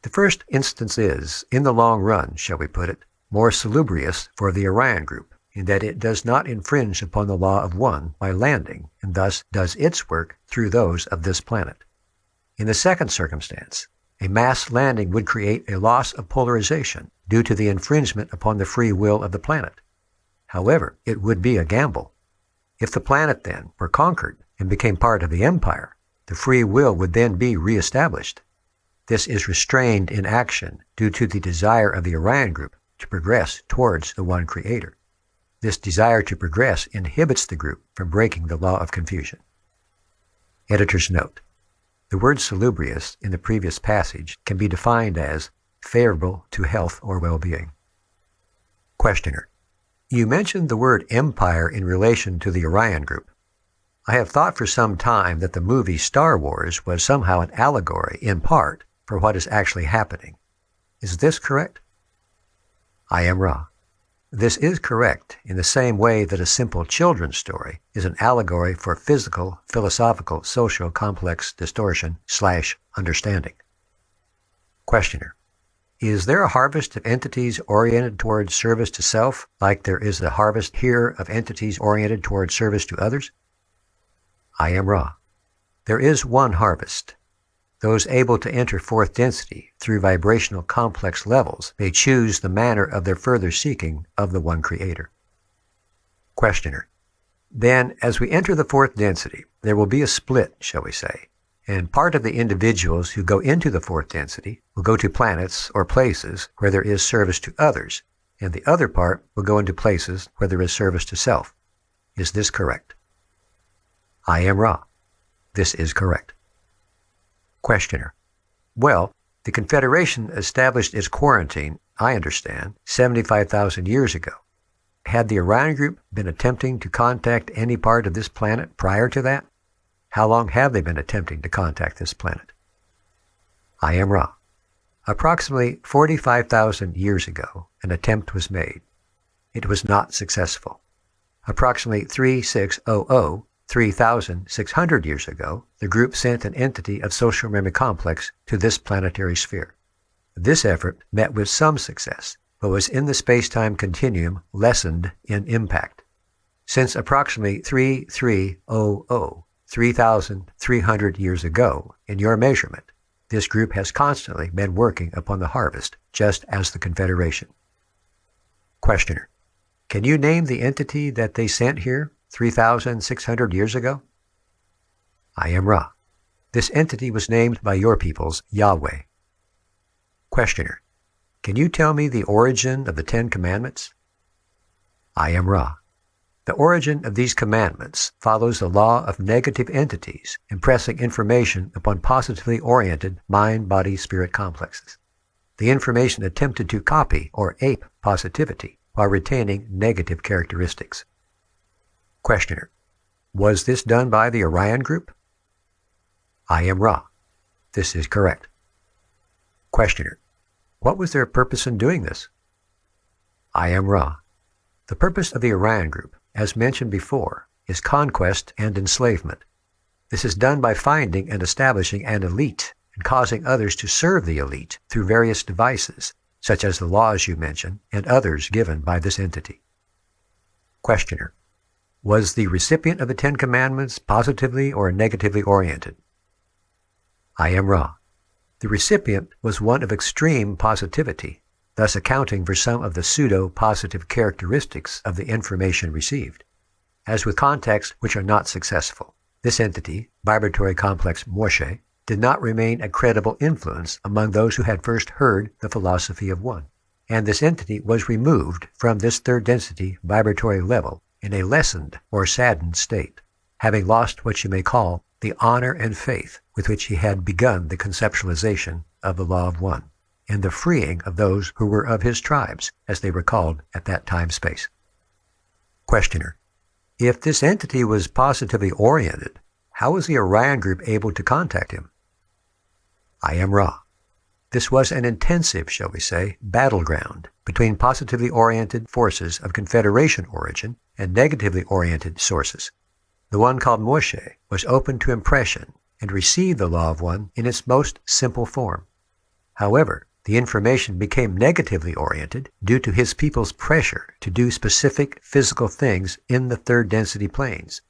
The first instance is, in the long run, shall we put it, more salubrious for the Orion group, in that it does not infringe upon the law of one by landing, and thus does its work through those of this planet. In the second circumstance, a mass landing would create a loss of polarization due to the infringement upon the free will of the planet. However, it would be a gamble. If the planet then were conquered and became part of the empire, the free will would then be reestablished. This is restrained in action due to the desire of the Orion group to progress towards the one creator. This desire to progress inhibits the group from breaking the law of confusion. Editor's note: the word salubrious in the previous passage can be defined as favorable to health or well-being. Questioner: you mentioned the word empire in relation to the Orion group. I have thought for some time that the movie Star Wars was somehow an allegory, in part, for what is actually happening. Is this correct? I am Ra. This is correct in the same way that a simple children's story is an allegory for physical, philosophical, social, complex distortion/understanding. Questioner: is there a harvest of entities oriented towards service to self, like there is a harvest here of entities oriented towards service to others? I am Ra. There is one harvest. Those able to enter fourth density through vibrational complex levels may choose the manner of their further seeking of the one Creator. Questioner: then, as we enter the fourth density, there will be a split, shall we say, and part of the individuals who go into the fourth density will go to planets or places where there is service to others, and the other part will go into places where there is service to self. Is this correct? I am Ra. This is correct. Questioner: well, the Confederation established its quarantine, I understand, 75,000 years ago. Had the Orion group been attempting to contact any part of this planet prior to that? How long have they been attempting to contact this planet? I am Ra. Approximately 45,000 years ago, an attempt was made. It was not successful. Approximately 3,600 years ago, the group sent an entity of social memory complex to this planetary sphere. This effort met with some success, but was in the space-time continuum lessened in impact. Since approximately 3,300 years ago, in your measurement, this group has constantly been working upon the harvest, just as the Confederation. Questioner: can you name the entity that they sent here 3,600 years ago? I am Ra. This entity was named by your peoples Yahweh. Questioner: can you tell me the origin of the 10 Commandments? I am Ra. The origin of these commandments follows the law of negative entities impressing information upon positively oriented mind-body-spirit complexes. The information attempted to copy or ape positivity while retaining negative characteristics. Questioner: was this done by the Orion group? I am Ra. This is correct. Questioner: what was their purpose in doing this? I am Ra. The purpose of the Orion group, as mentioned before, is conquest and enslavement. This is done by finding and establishing an elite and causing others to serve the elite through various devices, such as the laws you mentioned and others given by this entity. Questioner: was the recipient of the 10 Commandments positively or negatively oriented? I am Ra. The recipient was one of extreme positivity, thus accounting for some of the pseudo-positive characteristics of the information received. As with contexts which are not successful, this entity, vibratory complex Moshe, did not remain a credible influence among those who had first heard the philosophy of one, and this entity was removed from this third density vibratory level in a lessened or saddened state, having lost what you may call the honor and faith with which he had begun the conceptualization of the law of one, and the freeing of those who were of his tribes, as they were called at that time-space. Questioner: if this entity was positively oriented, how was the Orion group able to contact him? I am Ra. This was an intensive, shall we say, battleground between positively oriented forces of Confederation origin and negatively oriented sources. The one called Moshe was open to impression and received the law of one in its most simple form. However, the information became negatively oriented due to his people's pressure to do specific physical things in the third density planes.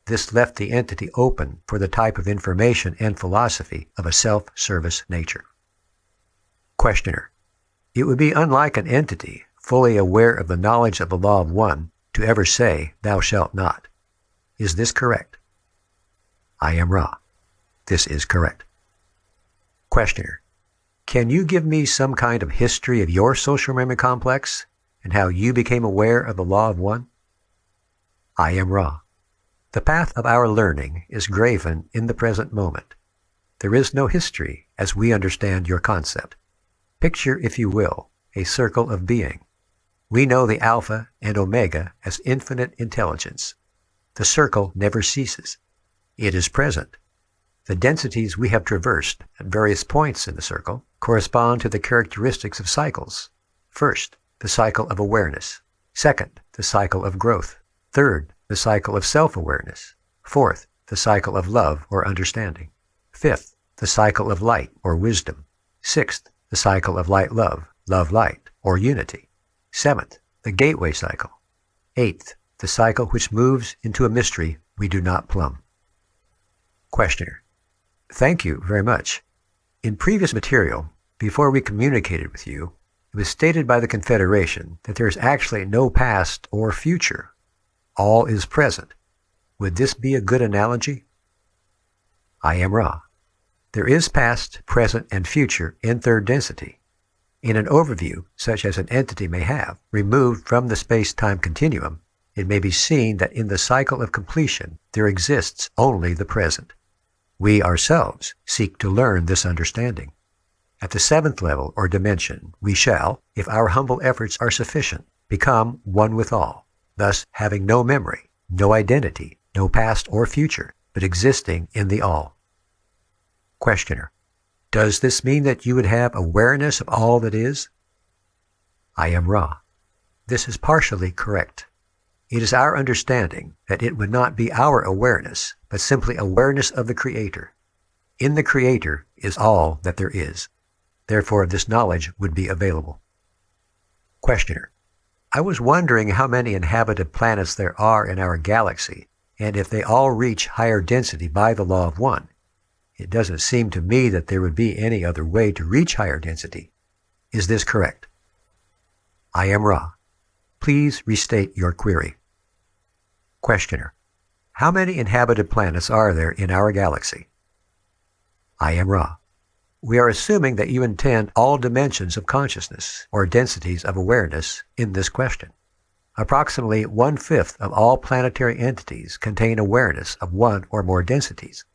This left the entity open for the type of information and philosophy of a self-service nature. Questioner: it would be unlike an entity fully aware of the knowledge of the law of one to ever say, "Thou shalt not." Is this correct? I am Ra. This is correct. Questioner: can you give me some kind of history of your social memory complex and how you became aware of the law of one? I am Ra. The path of our learning is graven in the present moment. There is no history as we understand your concept. Picture, if you will, a circle of being. We know the Alpha and Omega as infinite intelligence. The circle never ceases. It is present. The densities we have traversed at various points in the circle correspond to the characteristics of cycles. First, the cycle of awareness. Second, the cycle of growth. Third, the cycle of self-awareness. Fourth, the cycle of love or understanding. Fifth, the cycle of light or wisdom. Sixth, the cycle of light-love, love-light, or unity. Seventh, the gateway cycle. Eighth, the cycle which moves into a mystery we do not plumb. Questioner: Thank you very much. In previous material, before we communicated with you, it was stated by the Confederation that there is actually no past or future. All is present. Would this be a good analogy? I am Ra. There is past, present, and future in third density. In an overview, such as an entity may have, removed from the space-time continuum, it may be seen that in the cycle of completion there exists only the present. We ourselves seek to learn this understanding. At the seventh level or dimension, we shall, if our humble efforts are sufficient, become one with all, thus having no memory, no identity, no past or future, but existing in the all. Questioner: Does this mean that you would have awareness of all that is? I am Ra. This is partially correct. It is our understanding that it would not be our awareness, but simply awareness of the Creator. In the Creator is all that there is. Therefore, this knowledge would be available. Questioner: I was wondering how many inhabited planets there are in our galaxy, and if they all reach higher density by the law of one. It doesn't seem to me that there would be any other way to reach higher density. Is this correct? I am Ra. Please restate your query. Questioner: How many inhabited planets are there in our galaxy? I am Ra. We are assuming that you intend all dimensions of consciousness, or densities of awareness, in this question. Approximately 1/5 of all planetary entities contain awareness of one or more densities.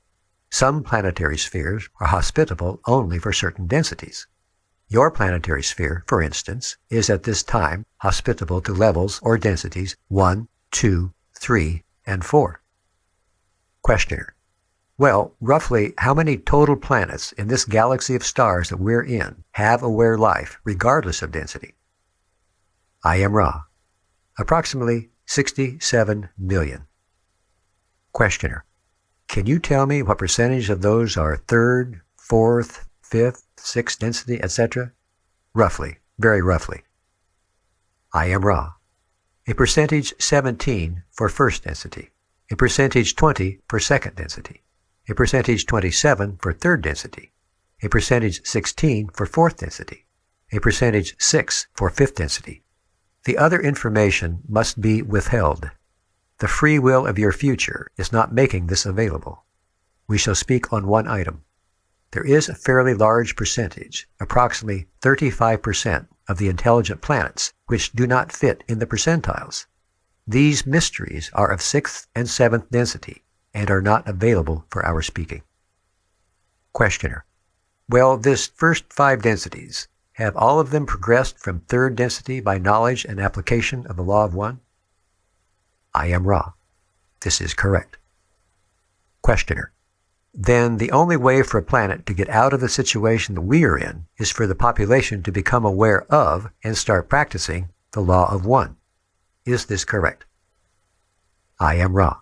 Some planetary spheres are hospitable only for certain densities. Your planetary sphere, for instance, is at this time hospitable to levels or densities 1, 2, 3, and 4. Questioner: Well, roughly how many total planets in this galaxy of stars that we're in have aware life, regardless of density? I am Ra. Approximately 67 million. Questioner: Can you tell me what percentage of those are third, fourth, fifth, sixth density, etc.? Roughly, very roughly. I am Ra. A percentage 17 for first density, a percentage 20 for second density, a percentage 27 for third density, a percentage 16 for fourth density, a percentage 6 for fifth density. The other information must be withheld. The free will of your future is not making this available. We shall speak on one item. There is a fairly large percentage, approximately 35% of the intelligent planets, which do not fit in the percentiles. These mysteries are of 6th and 7th density and are not available for our speaking. Questioner: Well, this first 5 densities, have all of them progressed from third density by knowledge and application of the law of one? I am Ra. This is correct. Questioner: Then the only way for a planet to get out of the situation that we are in is for the population to become aware of and start practicing the law of one. Is this correct? I am Ra.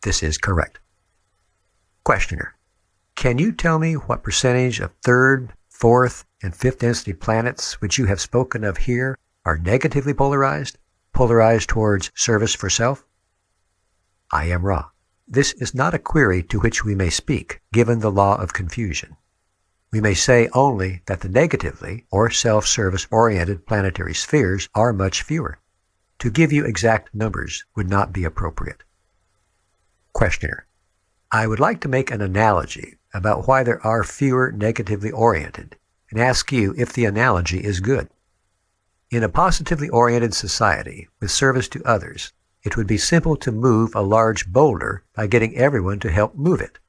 This is correct. Questioner: Can you tell me what percentage of third, fourth, and fifth density planets which you have spoken of here are negatively polarized towards service for self? I am Ra. This is not a query to which we may speak, given the law of confusion. We may say only that the negatively or self-service-oriented planetary spheres are much fewer. To give you exact numbers would not be appropriate. Questioner: I would like to make an analogy about why there are fewer negatively oriented, and ask you if the analogy is good. In a positively oriented society with service to others, It would be simple to move a large boulder by getting everyone to help move it.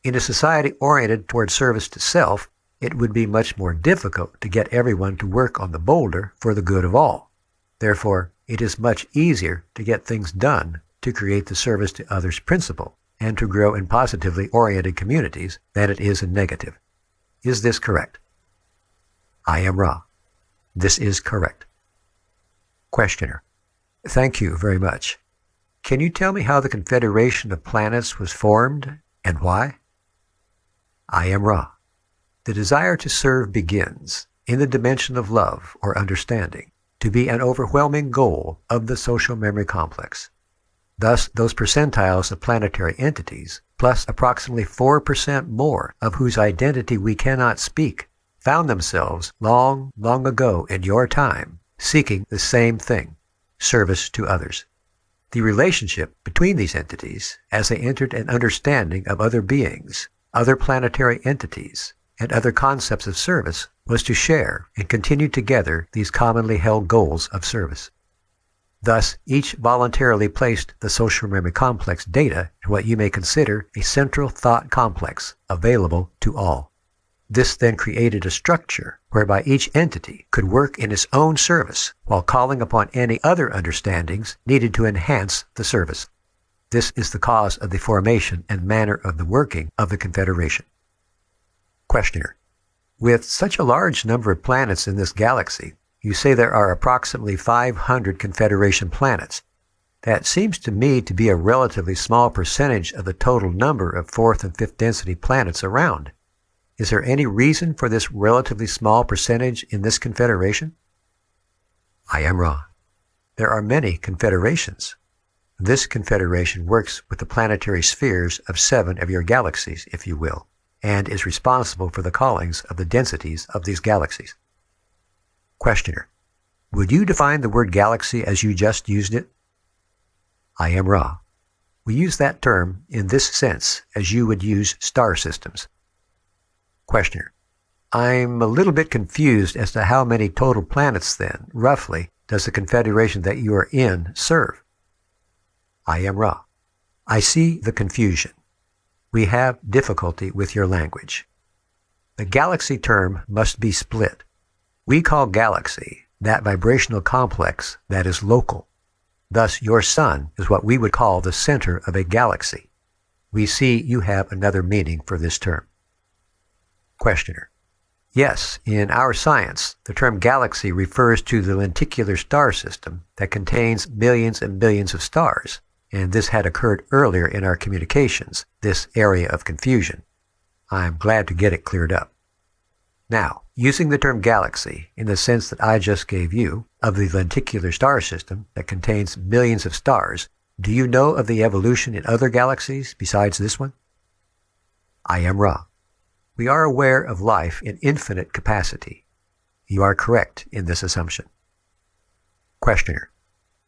In a society oriented toward service to self, it would be much more difficult to get everyone to work on the boulder for the good of all. Therefore, it is much easier to get things done to create the service to others principle and to grow in positively oriented communities than it is in negative. Is this correct? I am Ra. This is correct. Questioner. Thank you very much. Can you tell me how the Confederation of Planets was formed and why? I am Ra. The desire to serve begins in the dimension of love or understanding to be an overwhelming goal of the social memory complex. Thus, those percentiles of planetary entities, plus approximately 4% more of whose identity we cannot speak, found themselves long, long ago in your time seeking the same thing, service to others. The relationship between these entities, as they entered an understanding of other beings, other planetary entities, and other concepts of service, was to share and continue together these commonly held goals of service. Thus, each voluntarily placed the social memory complex data in what you may consider a central thought complex available to all. This then created a structure whereby each entity could work in its own service while calling upon any other understandings needed to enhance the service. This is the cause of the formation and manner of the working of the Confederation. Questioner. With such a large number of planets in this galaxy, you say there are approximately 500 Confederation planets. That seems to me to be a relatively small percentage of the total number of 4th and 5th density planets around. Is there any reason for this relatively small percentage in this confederation? I am Ra. There are many confederations. This confederation works with the planetary spheres of 7 of your galaxies, if you will, and is responsible for the callings of the densities of these galaxies. Questioner. Would you define the word galaxy as you just used it? I am Ra. We use that term in this sense as you would use star systems. Questioner. I'm a little bit confused as to how many total planets then, roughly, does the confederation that you are in serve? I am Ra. I see the confusion. We have difficulty with your language. The galaxy term must be split. We call galaxy that vibrational complex that is local. Thus, your sun is what we would call the center of a galaxy. We see you have another meaning for this term. Questioner. Yes, in our science, the term galaxy refers to the lenticular star system that contains millions and millions of stars, and this had occurred earlier in our communications, this area of confusion. I'm glad to get it cleared up. Now, using the term galaxy in the sense that I just gave you, of the lenticular star system that contains millions of stars, do you know of the evolution in other galaxies besides this one? I am Ra. We are aware of life in infinite capacity. You are correct in this assumption. Questioner.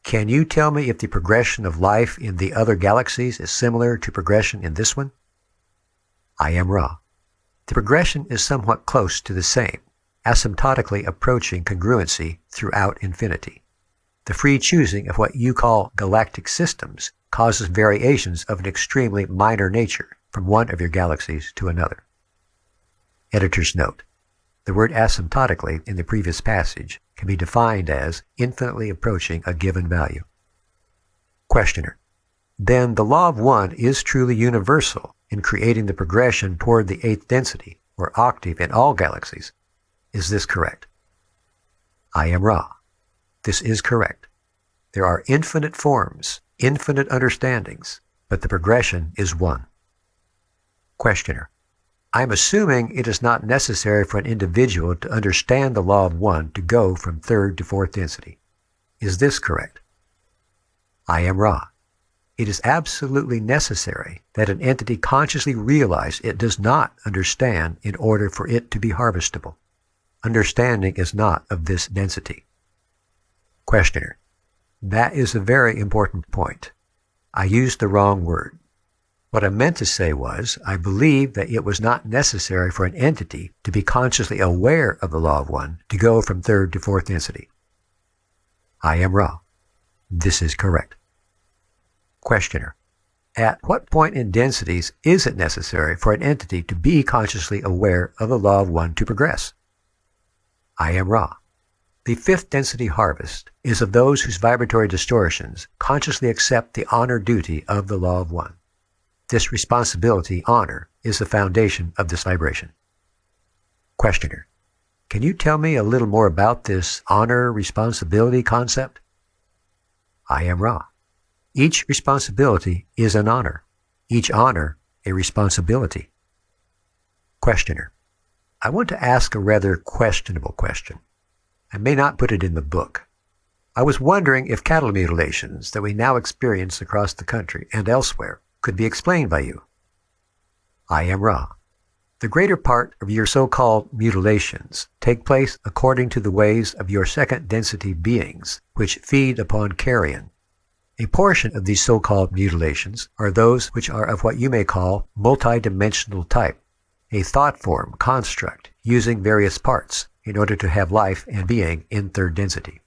Can you tell me if the progression of life in the other galaxies is similar to progression in this one? I am Ra. The progression is somewhat close to the same, asymptotically approaching congruency throughout infinity. The free choosing of what you call galactic systems causes variations of an extremely minor nature from one of your galaxies to another. Editor's note. The word asymptotically in the previous passage can be defined as infinitely approaching a given value. Questioner. Then the law of one is truly universal in creating the progression toward the 8th density, or octave, in all galaxies. Is this correct? I am Ra. This is correct. There are infinite forms, infinite understandings, but the progression is one. Questioner. I'm assuming it is not necessary for an individual to understand the law of one to go from 3rd to 4th density. Is this correct? I am Ra. It is absolutely necessary that an entity consciously realize it does not understand in order for it to be harvestable. Understanding is not of this density. Questioner. That is a very important point. I used the wrong word. What I meant to say was, I believe that it was not necessary for an entity to be consciously aware of the law of one to go from 3rd to 4th density. I am Ra. This is correct. Questioner. At what point in densities is it necessary for an entity to be consciously aware of the law of one to progress? I am Ra. The fifth density harvest is of those whose vibratory distortions consciously accept the honor duty of the law of one. This responsibility, honor, is the foundation of this vibration. Questioner. Can you tell me a little more about this honor responsibility concept? I am Ra. Each responsibility is an honor. Each honor a responsibility. Questioner. I want to ask a rather questionable question. I may not put it in the book. I was wondering if cattle mutilations that we now experience across the country and elsewhere could be explained by you. I am Ra. The greater part of your so-called mutilations take place according to the ways of your second density beings, which feed upon carrion. A portion of these so-called mutilations are those which are of what you may call multidimensional type, a thought form construct using various parts in order to have life and being in third density.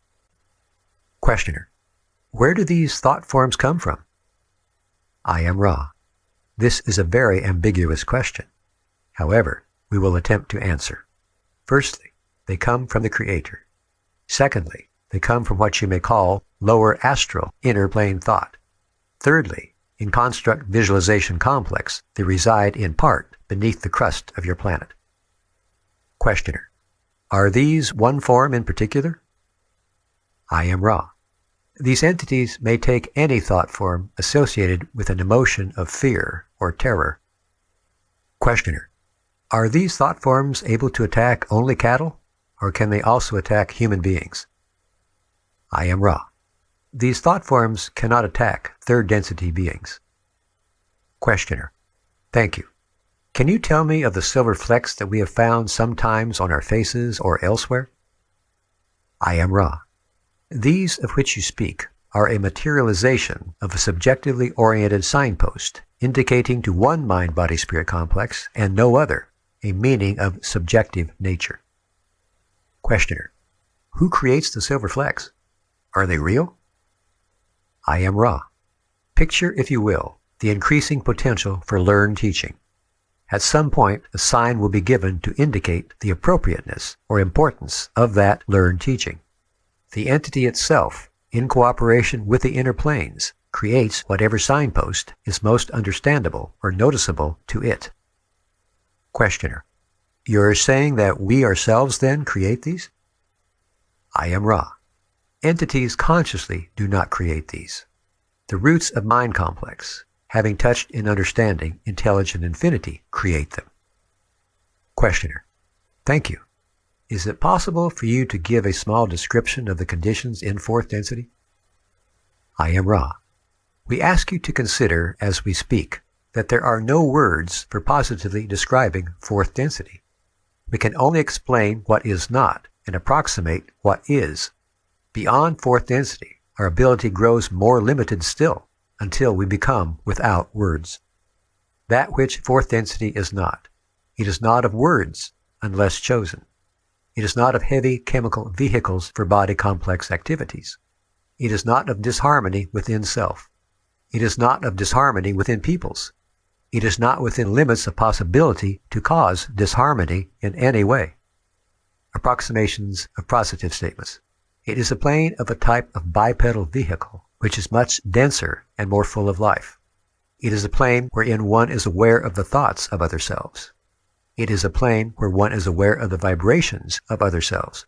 Questioner. Where do these thought forms come from? I am Ra. This is a very ambiguous question. However, we will attempt to answer. Firstly, they come from the Creator. Secondly, they come from what you may call lower astral inner plane thought. Thirdly, in construct visualization complex, they reside in part beneath the crust of your planet. Questioner. Are these one form in particular? I am Ra. These entities may take any thought form associated with an emotion of fear or terror. Questioner. Are these thought forms able to attack only cattle, or can they also attack human beings? I am Ra. These thought forms cannot attack third density beings. Questioner. Thank you. Can you tell me of the silver flecks that we have found sometimes on our faces or elsewhere? I am Ra. These of which you speak are a materialization of a subjectively oriented signpost indicating to one mind-body-spirit complex and no other a meaning of subjective nature. Questioner. Who creates the silver flecks? Are they real? I am Ra. Picture, if you will, the increasing potential for learned teaching. At some point, a sign will be given to indicate the appropriateness or importance of that learned teaching. The entity itself, in cooperation with the inner planes, creates whatever signpost is most understandable or noticeable to it. Questioner. You're saying that we ourselves then create these? I am Ra. Entities consciously do not create these. The roots of mind complex, having touched in understanding intelligent infinity, create them. Questioner. Thank you. Is it possible for you to give a small description of the conditions in fourth density? I am Ra. We ask you to consider, as we speak, that there are no words for positively describing fourth density. We can only explain what is not and approximate what is. Beyond fourth density, our ability grows more limited still until we become without words. That which fourth density is not. It is not of words unless chosen. It is not of heavy chemical vehicles for body complex activities. It is not of disharmony within self. It is not of disharmony within peoples. It is not within limits of possibility to cause disharmony in any way. Approximations of positive statements. It is a plane of a type of bipedal vehicle, which is much denser and more full of life. It is a plane wherein one is aware of the thoughts of other selves. It is a plane where one is aware of the vibrations of other selves.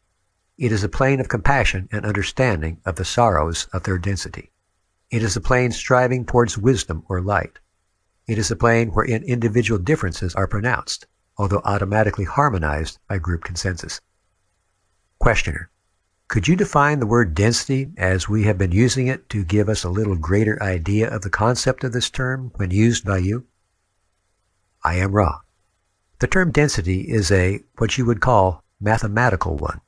It is a plane of compassion and understanding of the sorrows of their density. It is a plane striving towards wisdom or light. It is a plane wherein individual differences are pronounced, although automatically harmonized by group consensus. Questioner. Could you define the word density as we have been using it to give us a little greater idea of the concept of this term when used by you? I am Ra. The term density is what you would call, mathematical one.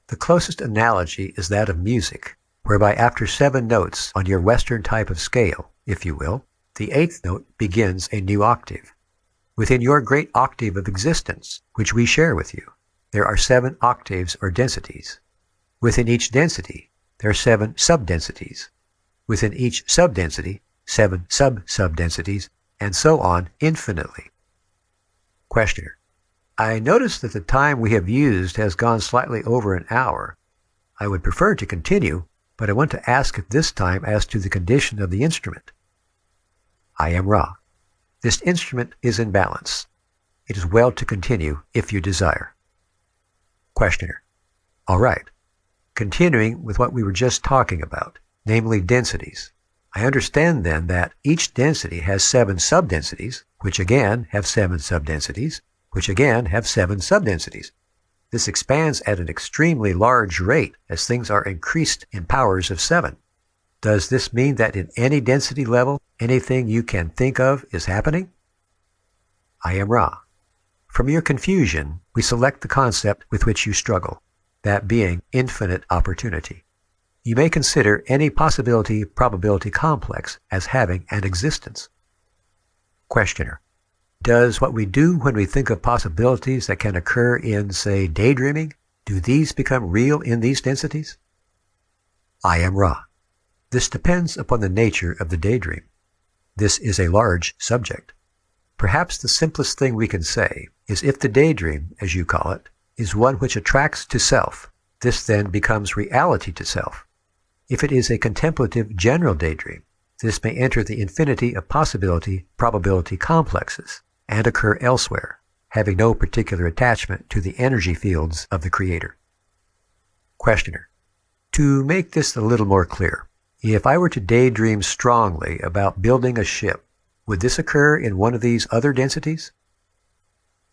The closest analogy is that of music, whereby after 7 notes on your Western type of scale, if you will, the 8th note begins a new octave. Within your great octave of existence, which we share with you, there are 7 octaves or densities. Within each density, there are 7 subdensities. Within each subdensity, 7 sub-subdensities, and so on infinitely. Questioner: I notice that the time we have used has gone slightly over an hour. I would prefer to continue, but I want to ask at this time as to the condition of the instrument. I am Ra. This instrument is in balance. It is well to continue if you desire. Questioner: All right. Continuing with what we were just talking about, namely densities. I understand then that each density has 7 subdensities, which again have 7 subdensities, which again have 7 subdensities. This expands at an extremely large rate as things are increased in powers of 7. Does this mean that in any density level, anything you can think of is happening? I am Ra. From your confusion, we select the concept with which you struggle, that being infinite opportunity. You may consider any possibility-probability complex as having an existence. Questioner: Does what we do when we think of possibilities that can occur in, say, daydreaming, do these become real in these densities? I am Ra. This depends upon the nature of the daydream. This is a large subject. Perhaps the simplest thing we can say is if the daydream, as you call it, is one which attracts to self, this then becomes reality to self. If it is a contemplative general daydream, this may enter the infinity of possibility-probability complexes and occur elsewhere, having no particular attachment to the energy fields of the Creator. Questioner: To make this a little more clear, if I were to daydream strongly about building a ship, would this occur in one of these other densities?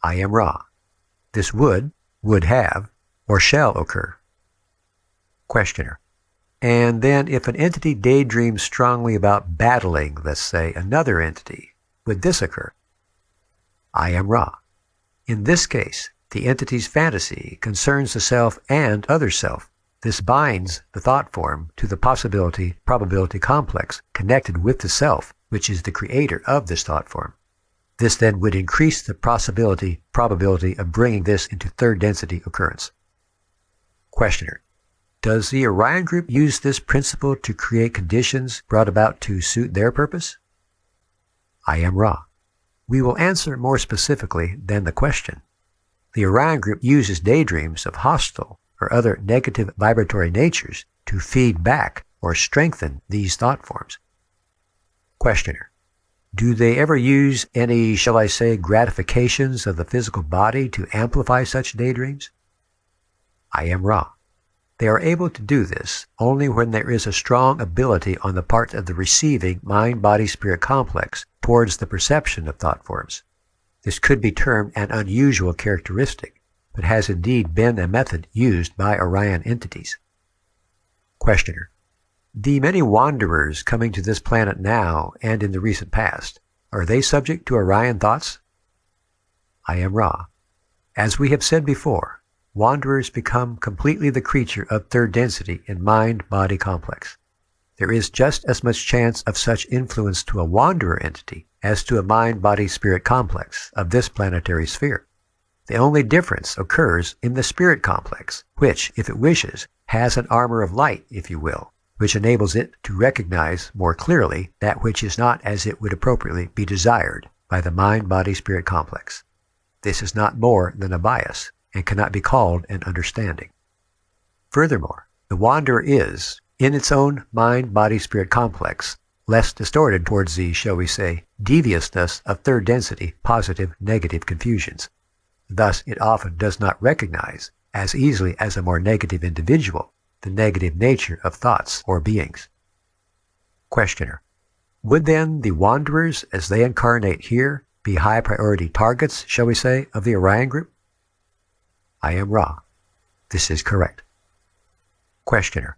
I am Ra. This would have, or shall occur. Questioner: And then if an entity daydreams strongly about battling, let's say, another entity, would this occur? I am Ra. In this case, the entity's fantasy concerns the self and other self. This binds the thought form to the possibility-probability complex connected with the self, which is the creator of this thought form. This then would increase the probability of bringing this into third density occurrence. Questioner: Does the Orion group use this principle to create conditions brought about to suit their purpose? I am Ra. We will answer more specifically than the question. The Orion group uses daydreams of hostile or other negative vibratory natures to feed back or strengthen these thought forms. Questioner: Do they ever use any, shall I say, gratifications of the physical body to amplify such daydreams? I am Ra. They are able to do this only when there is a strong ability on the part of the receiving mind-body-spirit complex towards the perception of thought forms. This could be termed an unusual characteristic, but has indeed been a method used by Orion entities. Questioner: The many wanderers coming to this planet now and in the recent past, are they subject to Orion thoughts? I am Ra. As we have said before, wanderers become completely the creature of third density in mind-body complex. There is just as much chance of such influence to a wanderer entity as to a mind-body-spirit complex of this planetary sphere. The only difference occurs in the spirit complex, which, if it wishes, has an armor of light, if you will, which enables it to recognize more clearly that which is not as it would appropriately be desired by the mind-body-spirit complex. This is not more than a bias, and cannot be called an understanding. Furthermore, the wanderer is, in its own mind-body-spirit complex, less distorted towards the, shall we say, deviousness of third density positive-negative confusions. Thus, it often does not recognize, as easily as a more negative individual, the negative nature of thoughts or beings. Questioner: Would then the wanderers, as they incarnate here, be high-priority targets, shall we say, of the Orion group? I am Ra. This is correct. Questioner: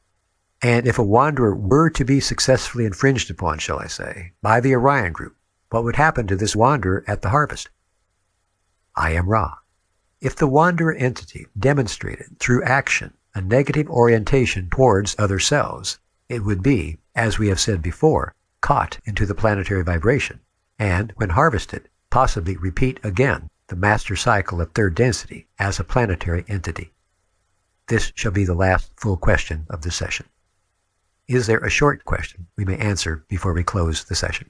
And if a wanderer were to be successfully infringed upon, shall I say, by the Orion group, what would happen to this wanderer at the harvest? I am Ra. If the wanderer entity demonstrated through action a negative orientation towards other selves, it would be, as we have said before, caught into the planetary vibration, and, when harvested, possibly repeat again the master cycle of third density as a planetary entity. This shall be the last full question of the session. Is there a short question we may answer before we close the session?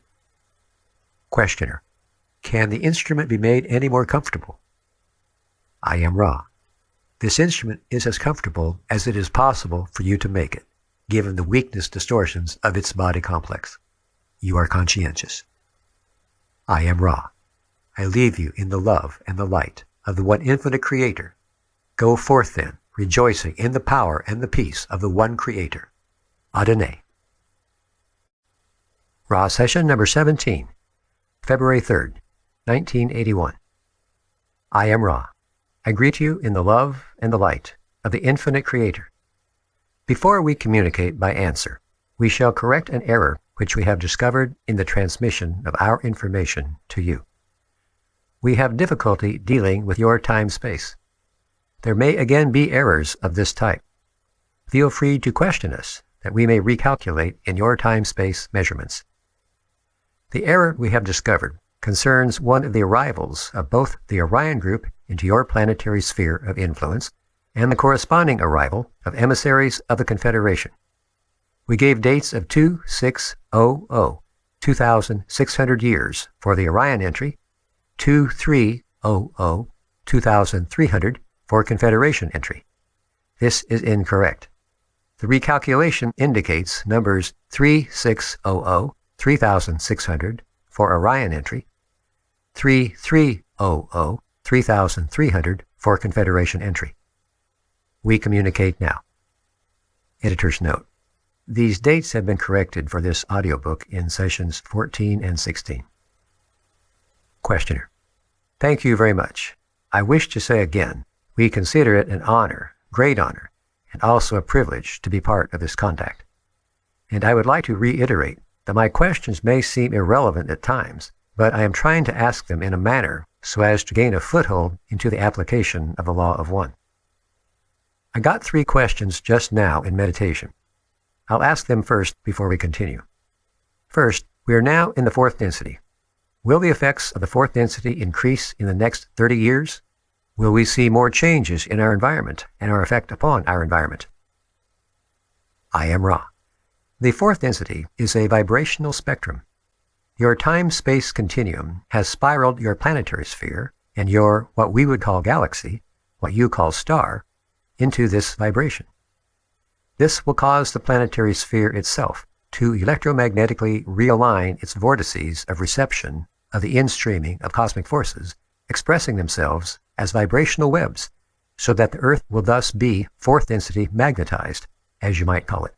Questioner. Can the instrument be made any more comfortable? I am Ra. This instrument is as comfortable as it is possible for you to make it, given the weakness distortions of its body complex. You are conscientious. I am Ra. I leave you in the love and the light of the one infinite Creator. Go forth then, rejoicing in the power and the peace of the one Creator. Adonai. Ra Session number 17, February 3rd, 1981. I am Ra. I greet you in the love and the light of the infinite Creator. Before we communicate by answer, we shall correct an error which we have discovered in the transmission of our information to you. We have difficulty dealing with your time-space. There may again be errors of this type. Feel free to question us, that we may recalculate in your time-space measurements. The error we have discovered concerns one of the arrivals of both the Orion group into your planetary sphere of influence and the corresponding arrival of emissaries of the Confederation. We gave dates of 2600, 2,600 years for the Orion entry, 2300, 2,300 for Confederation entry. This is incorrect. The recalculation indicates numbers 3600, 3,600 for Orion entry, 3300, 3,300 for Confederation entry. We communicate now. Editor's note. These dates have been corrected for this audiobook in sessions 14 and 16. Questioner. Thank you very much. I wish to say again, we consider it an honor, great honor, and also a privilege to be part of this contact. And I would like to reiterate that my questions may seem irrelevant at times, but I am trying to ask them in a manner so as to gain a foothold into the application of the law of one. I got 3 questions just now in meditation. I'll ask them first before we continue. First, we are now in the 4th density. Will the effects of the 4th density increase in the next 30 years? Will we see more changes in our environment and our effect upon our environment? I am Ra. The 4th density is a vibrational spectrum. Your time-space continuum has spiraled your planetary sphere and your, what we would call galaxy, what you call star, into this vibration. This will cause the planetary sphere itself to electromagnetically realign its vortices of reception of the in-streaming of cosmic forces, expressing themselves as vibrational webs, so that the Earth will thus be 4th density magnetized, as you might call it.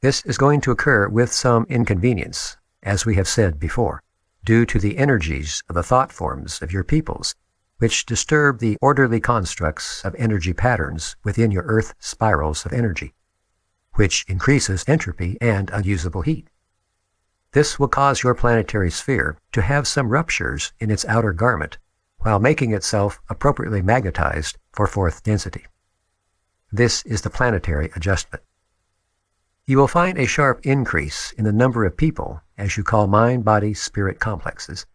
This is going to occur with some inconvenience, as we have said before, due to the energies of the thought forms of your peoples, which disturb the orderly constructs of energy patterns within your Earth spirals of energy, which increases entropy and unusable heat. This will cause your planetary sphere to have some ruptures in its outer garment, while making itself appropriately magnetized for 4th density. This is the planetary adjustment. You will find a sharp increase in the number of people, as you call mind-body-spirit complexes,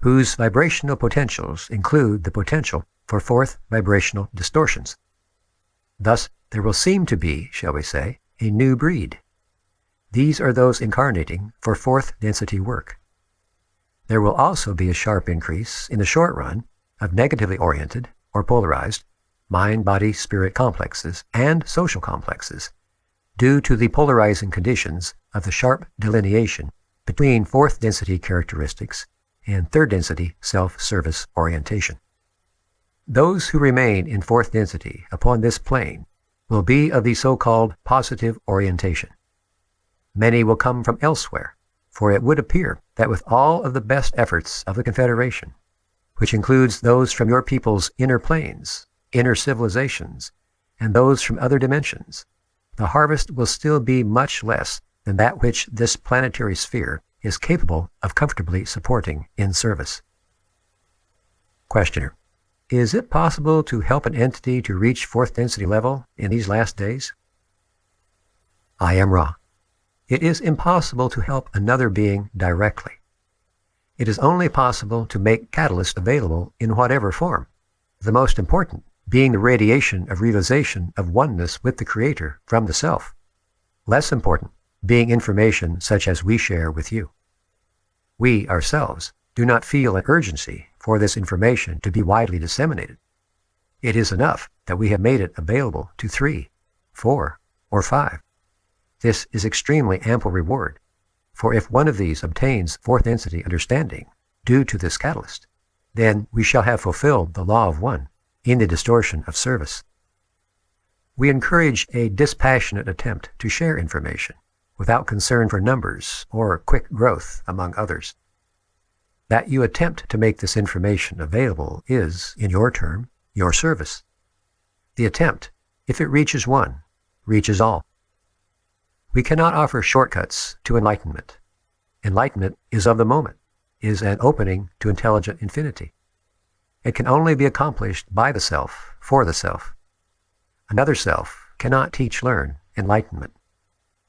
whose vibrational potentials include the potential for 4th vibrational distortions. Thus, there will seem to be, shall we say, a new breed. These are those incarnating for 4th density work. There will also be a sharp increase in the short run of negatively oriented or polarized mind-body-spirit complexes and social complexes, due to the polarizing conditions of the sharp delineation between 4th density characteristics and 3rd density self-service orientation. Those who remain in 4th density upon this plane will be of the so-called positive orientation. Many will come from elsewhere, for it would appear that with all of the best efforts of the Confederation, which includes those from your people's inner planes, inner civilizations, and those from other dimensions, the harvest will still be much less than that which this planetary sphere is capable of comfortably supporting in service. Questioner. Is it possible to help an entity to reach 4th density level in these last days? I am Ra. It is impossible to help another being directly. It is only possible to make catalyst available in whatever form, the most important being the radiation of realization of oneness with the Creator from the Self. Less important being information such as we share with you. We ourselves do not feel an urgency for this information to be widely disseminated. It is enough that we have made it available to 3, 4, or 5. This is extremely ample reward, for if one of these obtains fourth density understanding due to this catalyst, then we shall have fulfilled the law of one in the distortion of service. We encourage a dispassionate attempt to share information without concern for numbers or quick growth among others. That you attempt to make this information available is, in your term, your service. The attempt, if it reaches one, reaches all. We cannot offer shortcuts to enlightenment. Enlightenment is of the moment, is an opening to intelligent infinity. It can only be accomplished by the self, for the self. Another self cannot teach-learn enlightenment,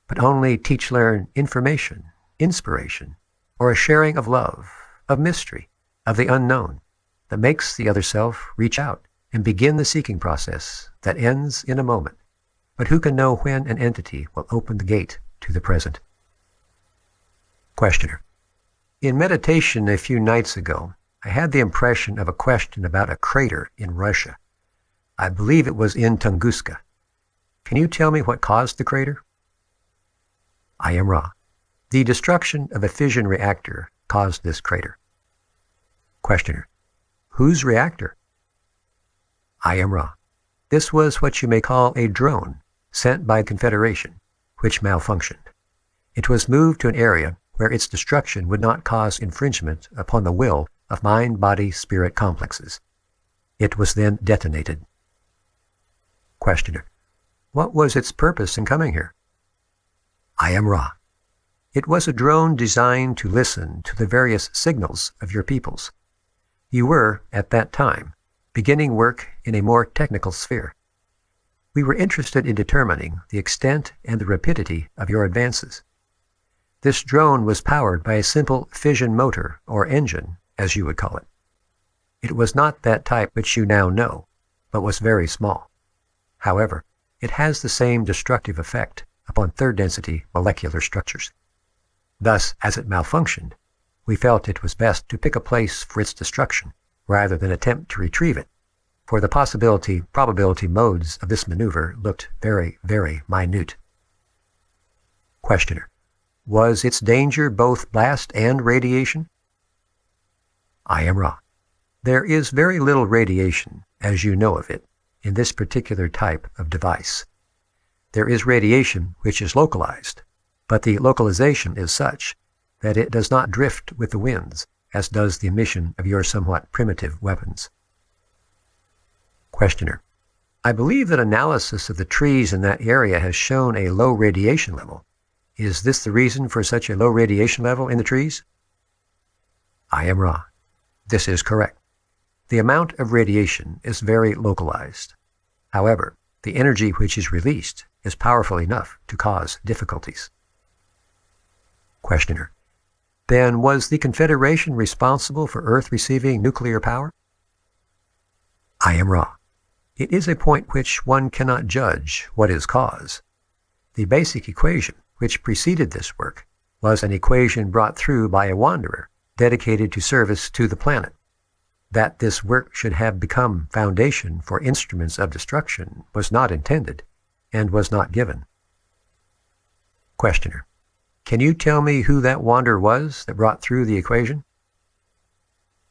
but only teach-learn information, inspiration, or a sharing of love, of mystery, of the unknown, that makes the other self reach out and begin the seeking process that ends in a moment. But who can know when an entity will open the gate to the present? Questioner. In meditation a few nights ago, I had the impression of a question about a crater in Russia. I believe it was in Tunguska. Can you tell me what caused the crater? I am Ra. The destruction of a fission reactor caused this crater. Questioner. Whose reactor? I am Ra. This was what you may call a drone sent by the Confederation, which malfunctioned. It was moved to an area where its destruction would not cause infringement upon the will of mind-body-spirit complexes. It was then detonated. Questioner. What was its purpose in coming here? I am Ra. It was a drone designed to listen to the various signals of your peoples. You were, at that time, beginning work in a more technical sphere. We were interested in determining the extent and the rapidity of your advances. This drone was powered by a simple fission motor, or engine, as you would call it. It was not that type which you now know, but was very small. However, it has the same destructive effect upon third-density molecular structures. Thus, as it malfunctioned, we felt it was best to pick a place for its destruction, rather than attempt to retrieve it, for the possibility-probability modes of this maneuver looked very, very minute. Questioner. Was its danger both blast and radiation? I am Ra. There is very little radiation, as you know of it, in this particular type of device. There is radiation which is localized, but the localization is such that it does not drift with the winds, as does the emission of your somewhat primitive weapons. Questioner. I believe that analysis of the trees in that area has shown a low radiation level. Is this the reason for such a low radiation level in the trees? I am Ra. This is correct. The amount of radiation is very localized. However, the energy which is released is powerful enough to cause difficulties. Questioner. Then was the Confederation responsible for Earth receiving nuclear power? I am Ra. It is a point which one cannot judge what is cause. The basic equation which preceded this work was an equation brought through by a wanderer dedicated to service to the planet. That this work should have become foundation for instruments of destruction was not intended and was not given. Questioner. Can you tell me who that wanderer was that brought through the equation?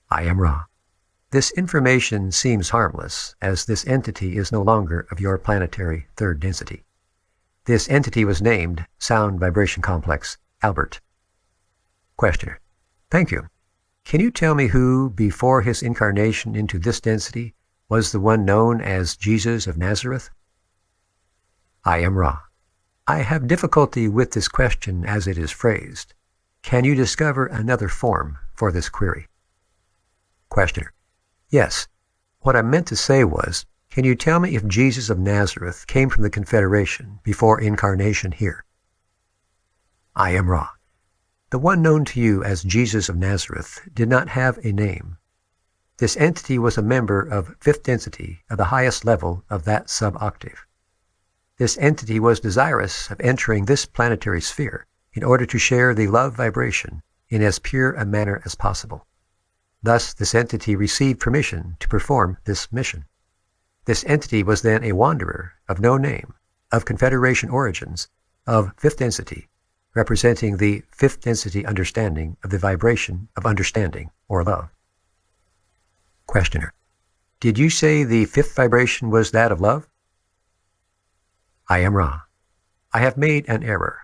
I am Ra. This information seems harmless, as this entity is no longer of your planetary third density. This entity was named Sound Vibration Complex Albert. Questioner. Thank you. Can you tell me who, before his incarnation into this density, was the one known as Jesus of Nazareth? I am Ra. I have difficulty with this question as it is phrased. Can you discover another form for this query? Questioner. Yes. What I meant to say was, can you tell me if Jesus of Nazareth came from the Confederation before incarnation here? I am Ra. The one known to you as Jesus of Nazareth did not have a name. This entity was a member of fifth density of the highest level of that sub-octave. This entity was desirous of entering this planetary sphere in order to share the love vibration in as pure a manner as possible. Thus, this entity received permission to perform this mission. This entity was then a wanderer of no name, of Confederation origins, of fifth density, representing the fifth density understanding of the vibration of understanding or love. Questioner: did you say the fifth vibration was that of love? I am Ra. I have made an error.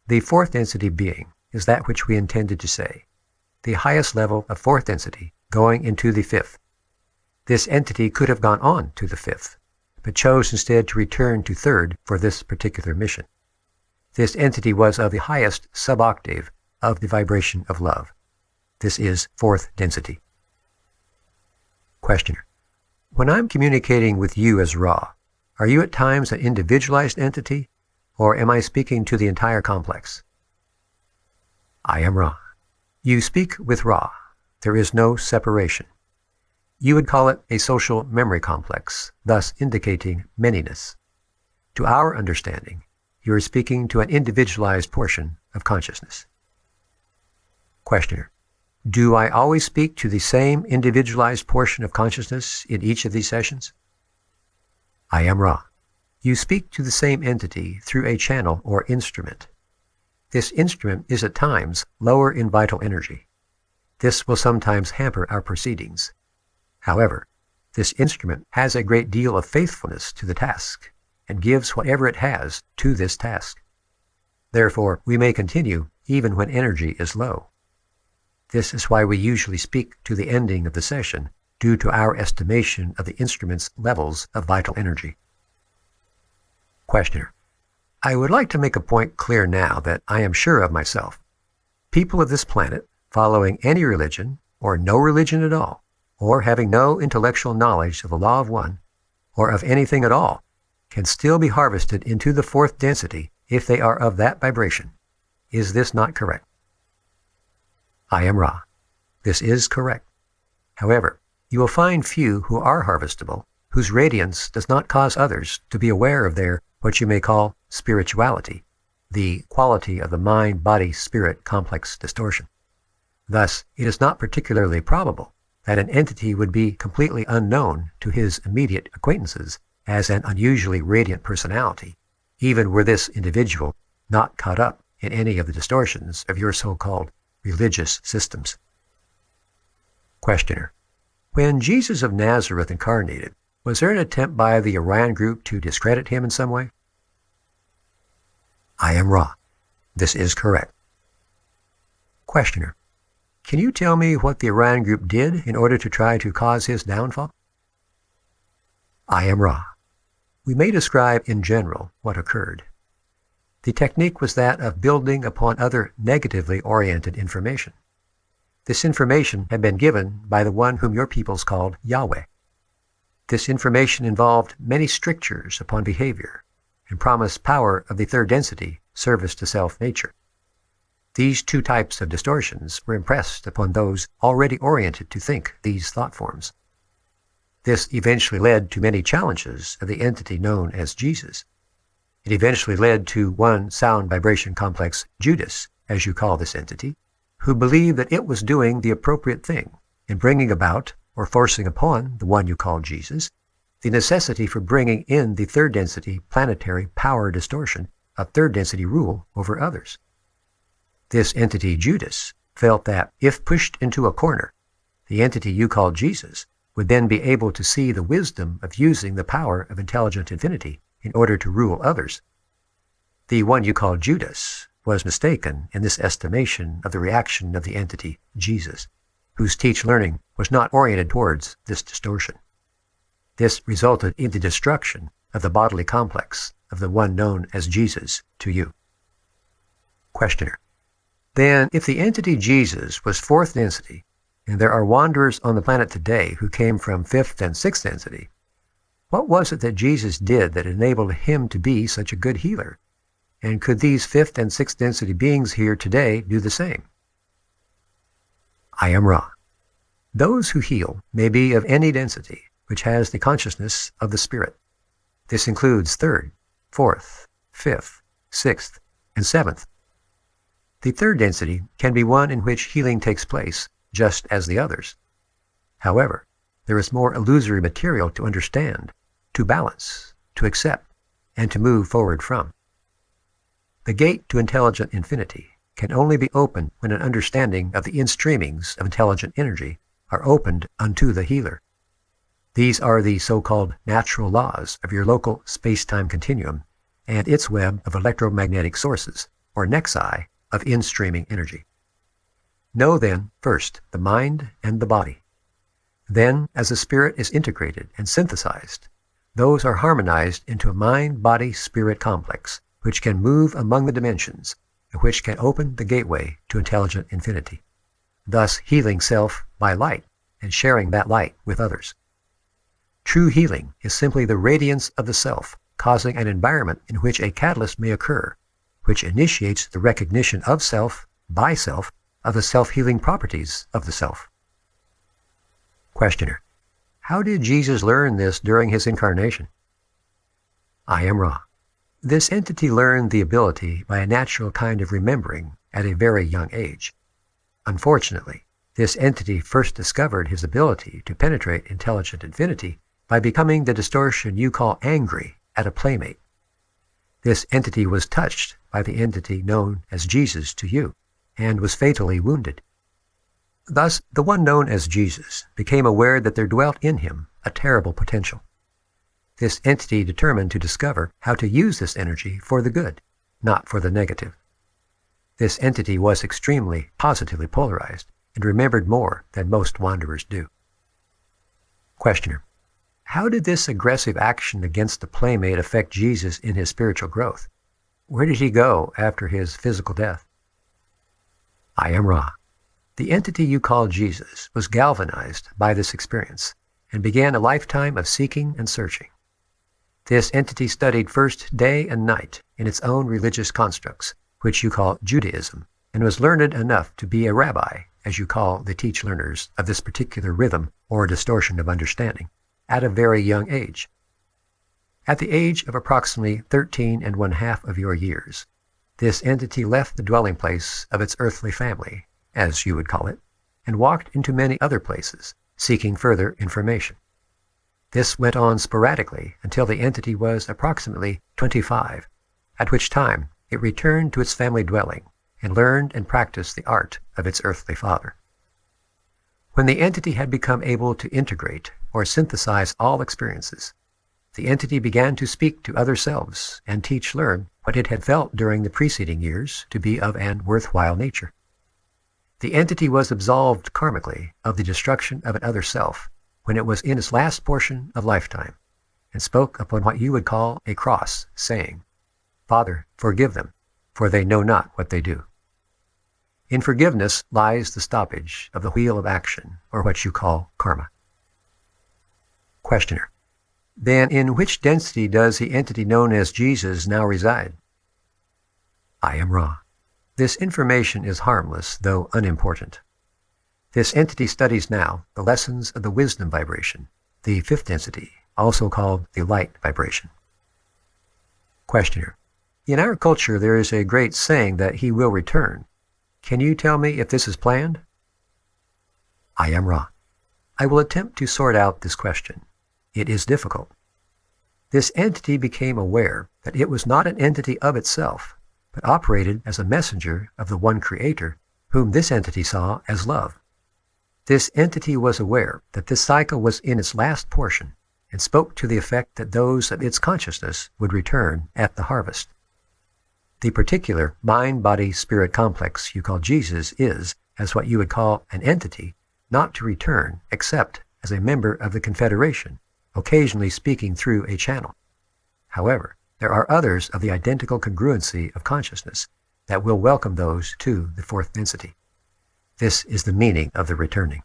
The fourth density being is that which we intended to say, the highest level of fourth density going into the fifth. This entity could have gone on to the fifth, but chose instead to return to third for this particular mission. This entity was of the highest sub-octave of the vibration of love. This is fourth density. Questioner: when I'm communicating with you as Ra, are you at times an individualized entity, or am I speaking to the entire complex? I am Ra. You speak with Ra. There is no separation. You would call it a social memory complex, thus indicating manyness. To our understanding, you are speaking to an individualized portion of consciousness. Questioner: do I always speak to the same individualized portion of consciousness in each of these sessions? I am Ra. You speak to the same entity through a channel or instrument. This instrument is at times lower in vital energy. This will sometimes hamper our proceedings. However, this instrument has a great deal of faithfulness to the task and gives whatever it has to this task. Therefore, we may continue even when energy is low. This is why we usually speak to the ending of the session, due to our estimation of the instrument's levels of vital energy. Questioner: I would like to make a point clear now that I am sure of myself. People of this planet, following any religion, or no religion at all, or having no intellectual knowledge of the law of one, or of anything at all, can still be harvested into the fourth density if they are of that vibration. Is this not correct? I am Ra. This is correct. However, you will find few who are harvestable, whose radiance does not cause others to be aware of their, what you may call, spirituality, the quality of the mind-body-spirit complex distortion. Thus, it is not particularly probable that an entity would be completely unknown to his immediate acquaintances as an unusually radiant personality, even were this individual not caught up in any of the distortions of your so-called religious systems. Questioner: when Jesus of Nazareth incarnated, was there an attempt by the Orion group to discredit him in some way? I am Ra. This is correct. Questioner: can you tell me what the Orion group did in order to try to cause his downfall? I am Ra. We may describe in general what occurred. The technique was that of building upon other negatively oriented information. This information had been given by the one whom your peoples called Yahweh. This information involved many strictures upon behavior and promised power of the third density, service to self-nature. These two types of distortions were impressed upon those already oriented to think these thought forms. This eventually led to many challenges of the entity known as Jesus. It eventually led to one sound vibration complex, Judas, as you call this entity, who believed that it was doing the appropriate thing in bringing about, or forcing upon, the one you call Jesus, the necessity for bringing in the third density planetary power distortion of third density rule over others. This entity, Judas, felt that if pushed into a corner, the entity you call Jesus would then be able to see the wisdom of using the power of intelligent infinity in order to rule others. The one you call Judas was mistaken in this estimation of the reaction of the entity, Jesus, whose teach-learning was not oriented towards this distortion. This resulted in the destruction of the bodily complex of the one known as Jesus to you. Questioner: then, if the entity Jesus was fourth density, and there are wanderers on the planet today who came from fifth and sixth density, what was it that Jesus did that enabled him to be such a good healer? And could these fifth and sixth density beings here today do the same? I am Ra. Those who heal may be of any density which has the consciousness of the spirit. This includes third, fourth, fifth, sixth, and seventh. The third density can be one in which healing takes place, just as the others. However, there is more illusory material to understand, to balance, to accept, and to move forward from. The gate to intelligent infinity can only be opened when an understanding of the instreamings of intelligent energy are opened unto the healer. These are the so-called natural laws of your local space-time continuum and its web of electromagnetic sources, or nexi, of in-streaming energy. Know then, first, the mind and the body. Then, as the spirit is integrated and synthesized, those are harmonized into a mind-body-spirit complex, which can move among the dimensions, and which can open the gateway to intelligent infinity, thus healing self by light and sharing that light with others. True healing is simply the radiance of the self, causing an environment in which a catalyst may occur, which initiates the recognition of self, by self, of the self-healing properties of the self. Questioner: how did Jesus learn this during his incarnation? I am Ra. This entity learned the ability by a natural kind of remembering at a very young age. Unfortunately, this entity first discovered his ability to penetrate intelligent infinity by becoming the distortion you call angry at a playmate. This entity was touched by the entity known as Jesus to you, and was fatally wounded. Thus, the one known as Jesus became aware that there dwelt in him a terrible potential. This entity determined to discover how to use this energy for the good, not for the negative. This entity was extremely positively polarized and remembered more than most wanderers do. Questioner: how did this aggressive action against the playmate affect Jesus in his spiritual growth? Where did he go after his physical death? I am Ra. The entity you call Jesus was galvanized by this experience and began a lifetime of seeking and searching. This entity studied first day and night in its own religious constructs, which you call Judaism, and was learned enough to be a rabbi, as you call the teach-learners of this particular rhythm or distortion of understanding, at a very young age. At the age of approximately 13 1/2 of your years, this entity left the dwelling place of its earthly family, as you would call it, and walked into many other places, seeking further information. This went on sporadically until the entity was approximately 25, at which time it returned to its family dwelling and learned and practiced the art of its earthly father. When the entity had become able to integrate or synthesize all experiences, the entity began to speak to other selves and learn what it had felt during the preceding years to be of an worthwhile nature. The entity was absolved karmically of the destruction of an other self when it was in its last portion of lifetime, and spoke upon what you would call a cross, saying, "Father, forgive them, for they know not what they do." In forgiveness lies the stoppage of the wheel of action, or what you call karma. Questioner: then in which density does the entity known as Jesus now reside? I am Ra. This information is harmless, though unimportant. This entity studies now the lessons of the wisdom vibration, the fifth density, also called the light vibration. Questioner: in our culture there is a great saying that he will return. Can you tell me if this is planned? I am Ra. I will attempt to sort out this question. It is difficult. This entity became aware that it was not an entity of itself, but operated as a messenger of the one Creator, whom this entity saw as love. This entity was aware that this cycle was in its last portion, and spoke to the effect that those of its consciousness would return at the harvest. The particular mind-body-spirit complex you call Jesus is, as what you would call an entity, not to return except as a member of the Confederation, occasionally speaking through a channel. However, there are others of the identical congruency of consciousness that will welcome those to the fourth density. This is the meaning of the returning.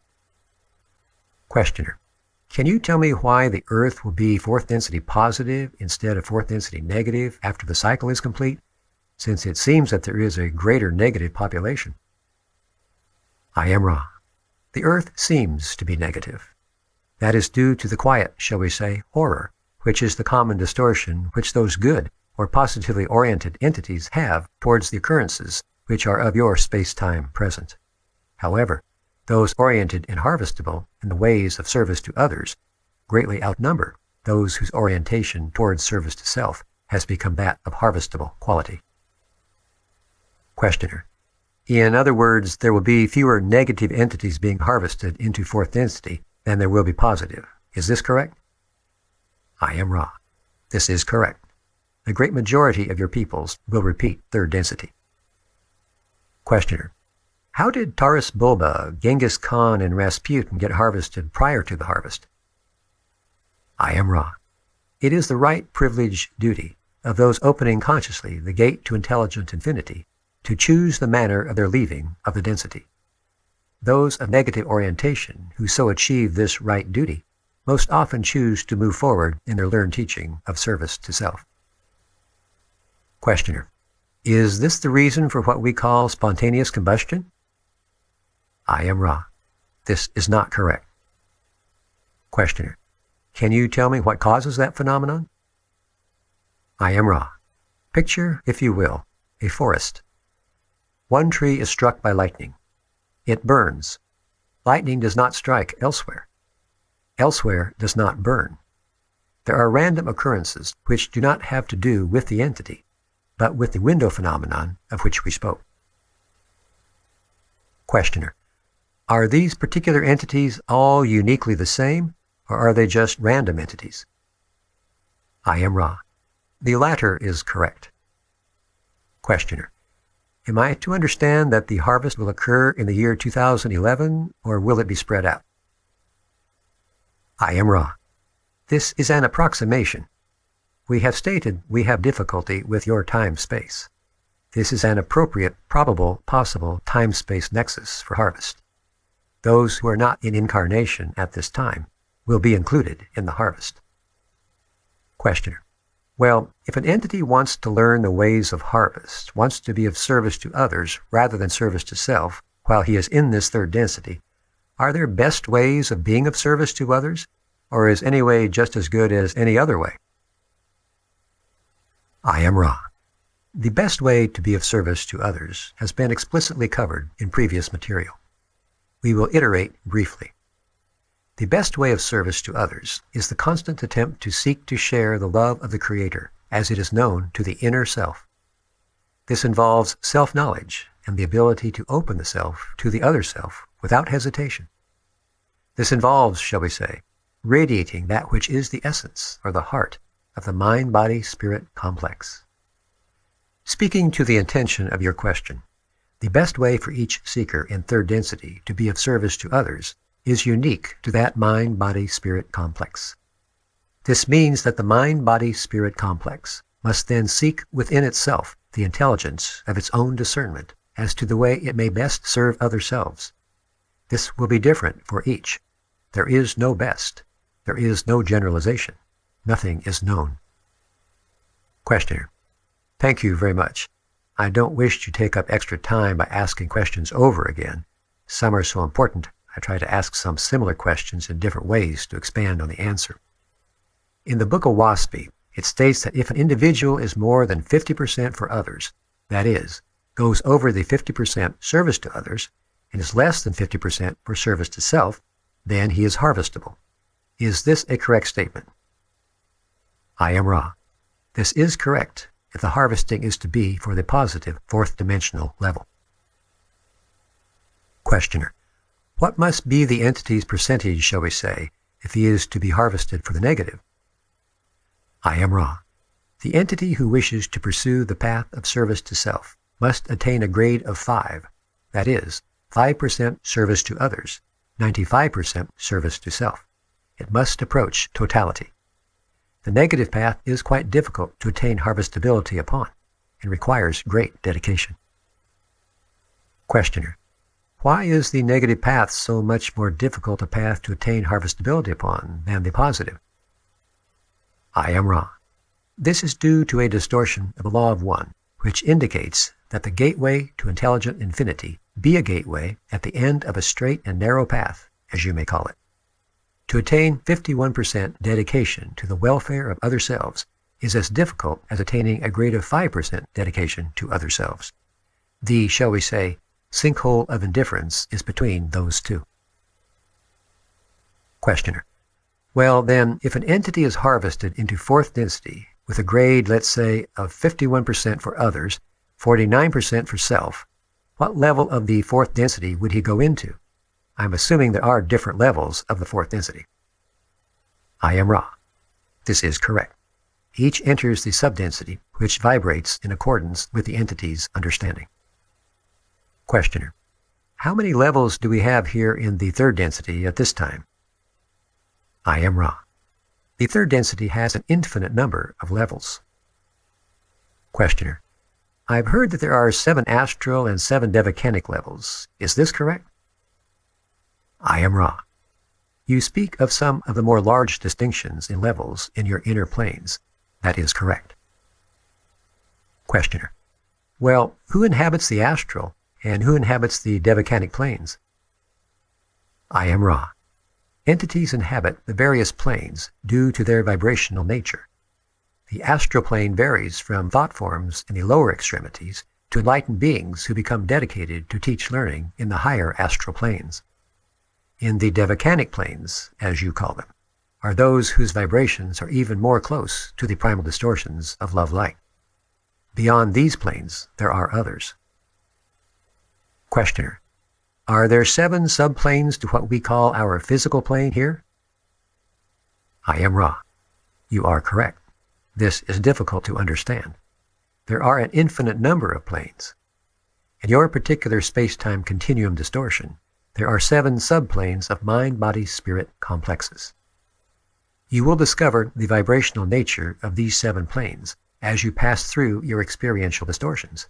Questioner: can you tell me why the Earth will be fourth density positive instead of fourth density negative after the cycle is complete, since it seems that there is a greater negative population? I am Ra. The Earth seems to be negative. That is due to the quiet, shall we say, horror, which is the common distortion which those good or positively oriented entities have towards the occurrences which are of your space-time present. However, those oriented and harvestable in the ways of service to others greatly outnumber those whose orientation towards service to self has become that of harvestable quality. Questioner: in other words, there will be fewer negative entities being harvested into fourth density than there will be positive. Is this correct? I am Ra. This is correct. The great majority of your peoples will repeat third density. Questioner: how did Taurus Bulba, Genghis Khan, and Rasputin get harvested prior to the harvest? I am Ra. It is the right, privilege, duty of those opening consciously the gate to intelligent infinity to choose the manner of their leaving of the density. Those of negative orientation who so achieve this right duty most often choose to move forward in their learned teaching of service to self. Questioner: is this the reason for what we call spontaneous combustion? I am Ra. This is not correct. Questioner: can you tell me what causes that phenomenon? I am Ra. Picture, if you will, a forest. One tree is struck by lightning. It burns. Lightning does not strike elsewhere. Elsewhere does not burn. There are random occurrences which do not have to do with the entity, but with the window phenomenon of which we spoke. Questioner: are these particular entities all uniquely the same, or are they just random entities? I am Ra. The latter is correct. Questioner: am I to understand that the harvest will occur in the year 2011, or will it be spread out? I am Ra. This is an approximation. We have stated we have difficulty with your time-space. This is an appropriate, probable, possible time-space nexus for harvest. Those who are not in incarnation at this time will be included in the harvest. Questioner: well, if an entity wants to learn the ways of harvest, wants to be of service to others rather than service to self while he is in this third density, are there best ways of being of service to others, or is any way just as good as any other way? I am Ra. The best way to be of service to others has been explicitly covered in previous material. We will iterate briefly. The best way of service to others is the constant attempt to seek to share the love of the Creator as it is known to the inner self. This involves self-knowledge and the ability to open the self to the other self without hesitation. This involves, shall we say, radiating that which is the essence or the heart of the mind-body-spirit complex. Speaking to the intention of your question, the best way for each seeker in third density to be of service to others is unique to that mind-body-spirit complex. This means that the mind-body-spirit complex must then seek within itself the intelligence of its own discernment as to the way it may best serve other selves. This will be different for each. There is no best. There is no generalization. Nothing is known. Questioner: thank you very much. I don't wish to take up extra time by asking questions over again. Some are so important, I try to ask some similar questions in different ways to expand on the answer. In the Book of Waspy, it states that if an individual is more than 50% for others, that is, goes over the 50% service to others, and is less than 50% for service to self, then he is harvestable. Is this a correct statement? I am Ra. This is correct if the harvesting is to be for the positive fourth dimensional level. Questioner: what must be the entity's percentage, shall we say, if he is to be harvested for the negative? I am Ra. The entity who wishes to pursue the path of service to self must attain a grade of 5, that is, 5% service to others, 95% service to self. It must approach totality. The negative path is quite difficult to attain harvestability upon and requires great dedication. Questioner: why is the negative path so much more difficult a path to attain harvestability upon than the positive? I am Ra. This is due to a distortion of the law of one, which indicates that the gateway to intelligent infinity be a gateway at the end of a straight and narrow path, as you may call it. To attain 51% dedication to the welfare of other selves is as difficult as attaining a grade of 5% dedication to other selves. The, shall we say, sinkhole of indifference is between those two. Questioner. Well, then, if an entity is harvested into fourth density with a grade, let's say, of 51% for others, 49% for self, what level of the fourth density would he go into? I'm assuming there are different levels of the fourth density. I am Ra. This is correct. Each enters the subdensity, which vibrates in accordance with the entity's understanding. Questioner. How many levels do we have here in the third density at this time? I am Ra. The third density has an infinite number of levels. Questioner. I've heard that there are 7 astral and 7 devacanic levels. Is this correct? I am Ra. You speak of some of the more large distinctions in levels in your inner planes. That is correct. Questioner. Well, who inhabits the astral and who inhabits the devacanic planes? I am Ra. Entities inhabit the various planes due to their vibrational nature. The astral plane varies from thought forms in the lower extremities to enlightened beings who become dedicated to teach learning in the higher astral planes. In the devacanic planes, as you call them, are those whose vibrations are even more close to the primal distortions of love light. Beyond these planes, there are others. Questioner. Are there 7 subplanes to what we call our physical plane here? I am Ra. You are correct. This is difficult to understand. There are an infinite number of planes. In your particular space-time continuum distortion, there are 7 subplanes of mind-body-spirit complexes. You will discover the vibrational nature of these 7 planes as you pass through your experiential distortions,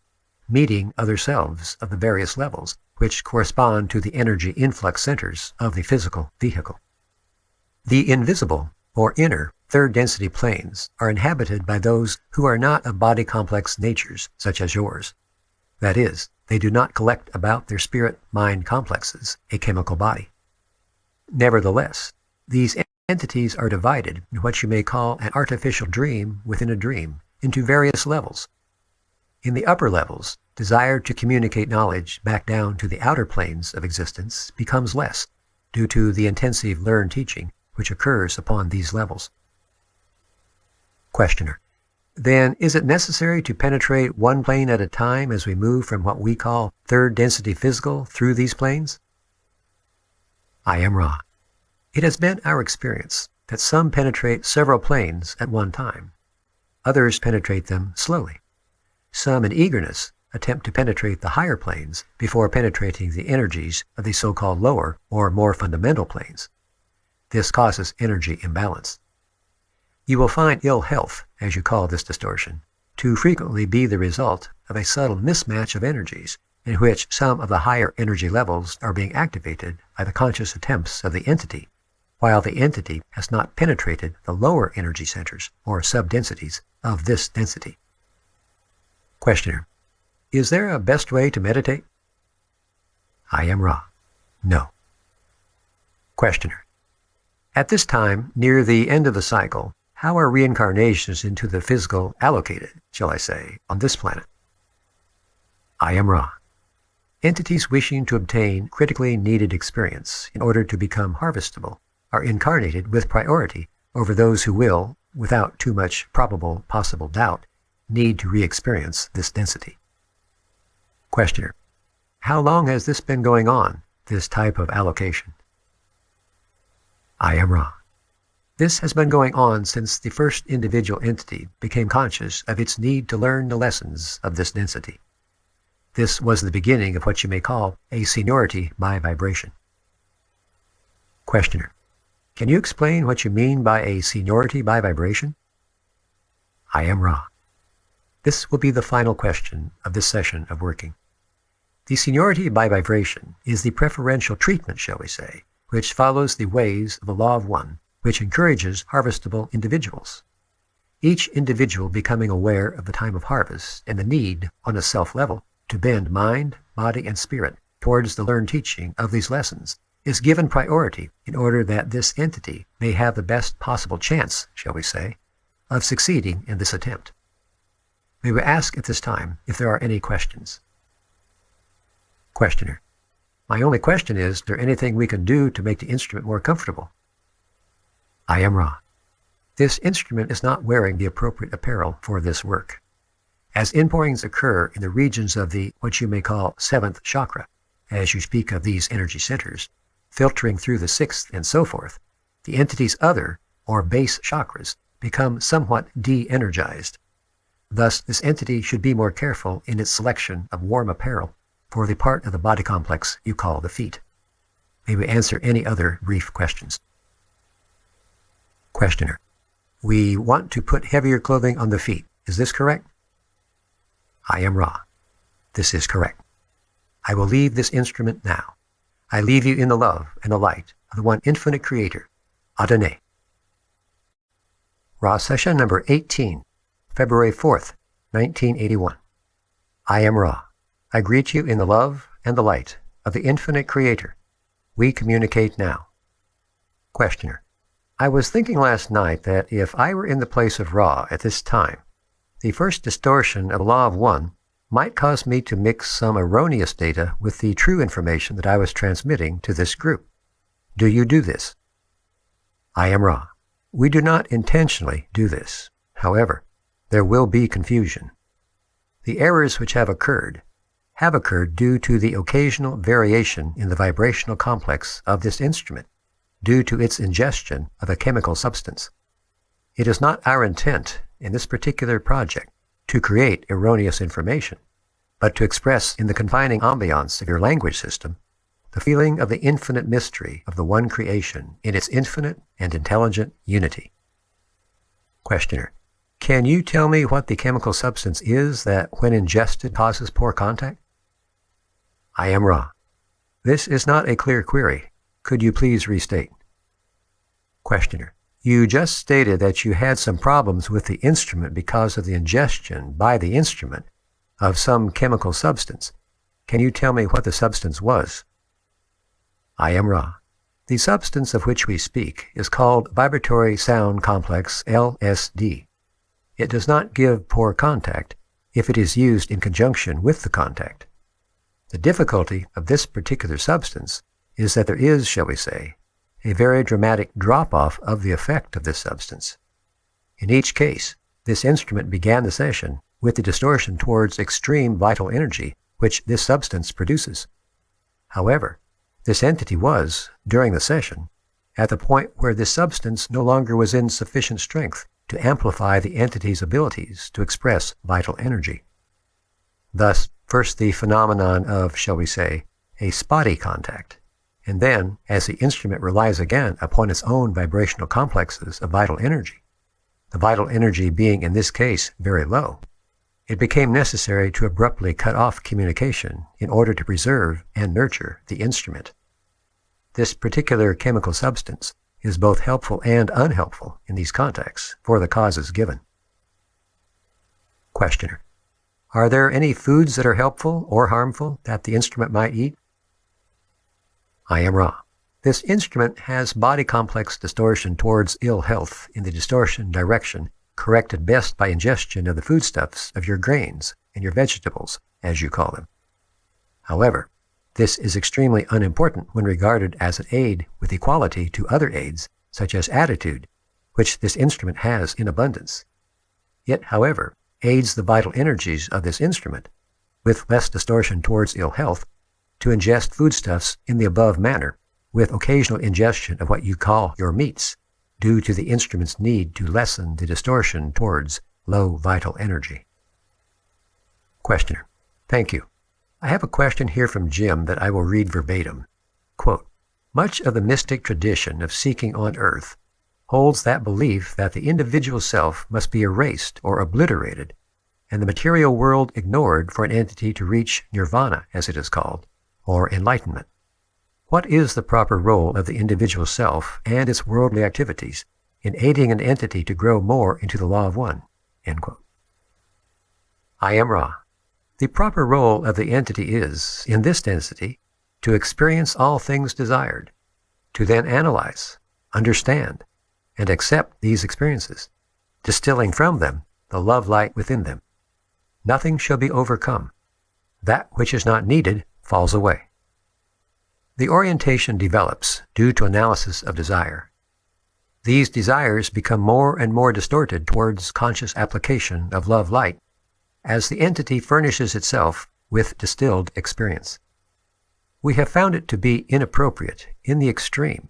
meeting other selves of the various levels which correspond to the energy influx centers of the physical vehicle. The invisible, or inner, third density planes are inhabited by those who are not of body complex natures such as yours. That is, they do not collect about their spirit-mind complexes a chemical body. Nevertheless, these entities are divided in what you may call an artificial dream within a dream into various levels. In the upper levels, desire to communicate knowledge back down to the outer planes of existence becomes less due to the intensive learned teaching which occurs upon these levels. Questioner. Then is it necessary to penetrate one plane at a time as we move from what we call third density physical through these planes? I am Ra. It has been our experience that some penetrate several planes at one time. Others penetrate them slowly. Some in eagerness attempt to penetrate the higher planes before penetrating the energies of the so-called lower or more fundamental planes. This causes energy imbalance. You will find ill health, as you call this distortion, to frequently be the result of a subtle mismatch of energies in which some of the higher energy levels are being activated by the conscious attempts of the entity, while the entity has not penetrated the lower energy centers or subdensities of this density. Questioner. Is there a best way to meditate? I am Ra. No. Questioner. At this time, near the end of the cycle, how are reincarnations into the physical allocated, shall I say, on this planet? I am Ra. Entities wishing to obtain critically needed experience in order to become harvestable are incarnated with priority over those who will, without too much probable possible doubt, need to re-experience this density. Questioner. How long has this been going on, this type of allocation? I am Ra. This has been going on since the first individual entity became conscious of its need to learn the lessons of this density. This was the beginning of what you may call a seniority by vibration. Questioner. Can you explain what you mean by a seniority by vibration? I am Ra. This will be the final question of this session of working. The seniority by vibration is the preferential treatment, shall we say, which follows the ways of the law of one, which encourages harvestable individuals. Each individual becoming aware of the time of harvest and the need, on a self-level, to bend mind, body, and spirit towards the learned teaching of these lessons, is given priority in order that this entity may have the best possible chance, shall we say, of succeeding in this attempt. May we ask at this time if there are any questions? Questioner: My only question is there anything we can do to make the instrument more comfortable? I am Ra. This instrument is not wearing the appropriate apparel for this work. As inpourings occur in the regions of the, what you may call, 7th chakra, as you speak of these energy centers, filtering through the 6th and so forth, the entity's other, or base chakras, become somewhat de-energized. Thus, this entity should be more careful in its selection of warm apparel for the part of the body complex you call the feet. May we answer any other brief questions? Questioner: We want to put heavier clothing on the feet. Is this correct? I am Ra. This is correct. I will leave this instrument now. I leave you in the love and the light of the one infinite creator, Adonai. Ra session number 18, February 4th, 1981. I am Ra. I greet you in the love and the light of the infinite creator. We communicate now. Questioner: I was thinking last night that if I were in the place of Ra at this time, the first distortion of the law of one might cause me to mix some erroneous data with the true information that I was transmitting to this group. Do you do this? I am Ra. We do not intentionally do this. However, there will be confusion. The errors which have occurred due to the occasional variation in the vibrational complex of this instrument, due to its ingestion of a chemical substance. It is not our intent in this particular project to create erroneous information, but to express in the confining ambiance of your language system the feeling of the infinite mystery of the one creation in its infinite and intelligent unity. Questioner: Can you tell me what the chemical substance is that, when ingested, causes poor contact? I am Ra. This is not a clear query. Could you please restate? Questioner: You just stated that you had some problems with the instrument because of the ingestion by the instrument of some chemical substance. Can you tell me what the substance was? I am Ra. The substance of which we speak is called vibratory sound complex, LSD. It does not give poor contact if it is used in conjunction with the contact. The difficulty of this particular substance is that there is, shall we say, a very dramatic drop-off of the effect of this substance. In each case, this instrument began the session with the distortion towards extreme vital energy which this substance produces. However, this entity was, during the session, at the point where this substance no longer was in sufficient strength to amplify the entity's abilities to express vital energy. Thus, first the phenomenon of, shall we say, a spotty contact, and then, as the instrument relies again upon its own vibrational complexes of vital energy, the vital energy being in this case very low, it became necessary to abruptly cut off communication in order to preserve and nurture the instrument. This particular chemical substance is both helpful and unhelpful in these contexts for the causes given. Questioner: Are there any foods that are helpful or harmful that the instrument might eat? I am Ra. This instrument has body complex distortion towards ill health in the distortion direction, corrected best by ingestion of the foodstuffs of your grains and your vegetables, as you call them. However, this is extremely unimportant when regarded as an aid with equality to other aids, such as attitude, which this instrument has in abundance. It, however, aids the vital energies of this instrument, with less distortion towards ill health, to ingest foodstuffs in the above manner, with occasional ingestion of what you call your meats, due to the instrument's need to lessen the distortion towards low vital energy. Questioner: Thank you. I have a question here from Jim that I will read verbatim. Quote, Much of the mystic tradition of seeking on earth holds that belief that the individual self must be erased or obliterated, and the material world ignored for an entity to reach nirvana, as it is called, or enlightenment. What is the proper role of the individual self and its worldly activities in aiding an entity to grow more into the law of one? End quote. I am Ra. The proper role of the entity is, in this density, to experience all things desired, to then analyze, understand, and accept these experiences, distilling from them the love light within them. Nothing shall be overcome. That which is not needed falls away. The orientation develops due to analysis of desire. These desires become more and more distorted towards conscious application of love light as the entity furnishes itself with distilled experience. We have found it to be inappropriate, in the extreme,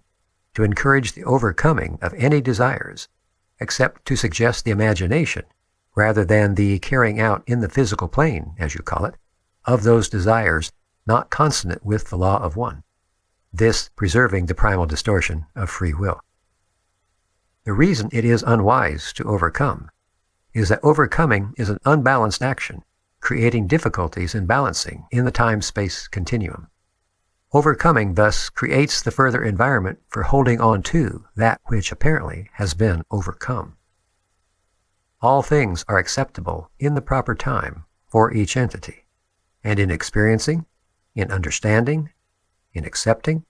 to encourage the overcoming of any desires, except to suggest the imagination, rather than the carrying out in the physical plane, as you call it, of those desires not consonant with the law of one, this preserving the primal distortion of free will. The reason it is unwise to overcome is that overcoming is an unbalanced action, creating difficulties in balancing in the time-space continuum. Overcoming thus creates the further environment for holding on to that which apparently has been overcome. All things are acceptable in the proper time for each entity, and in experiencing, in understanding, in accepting,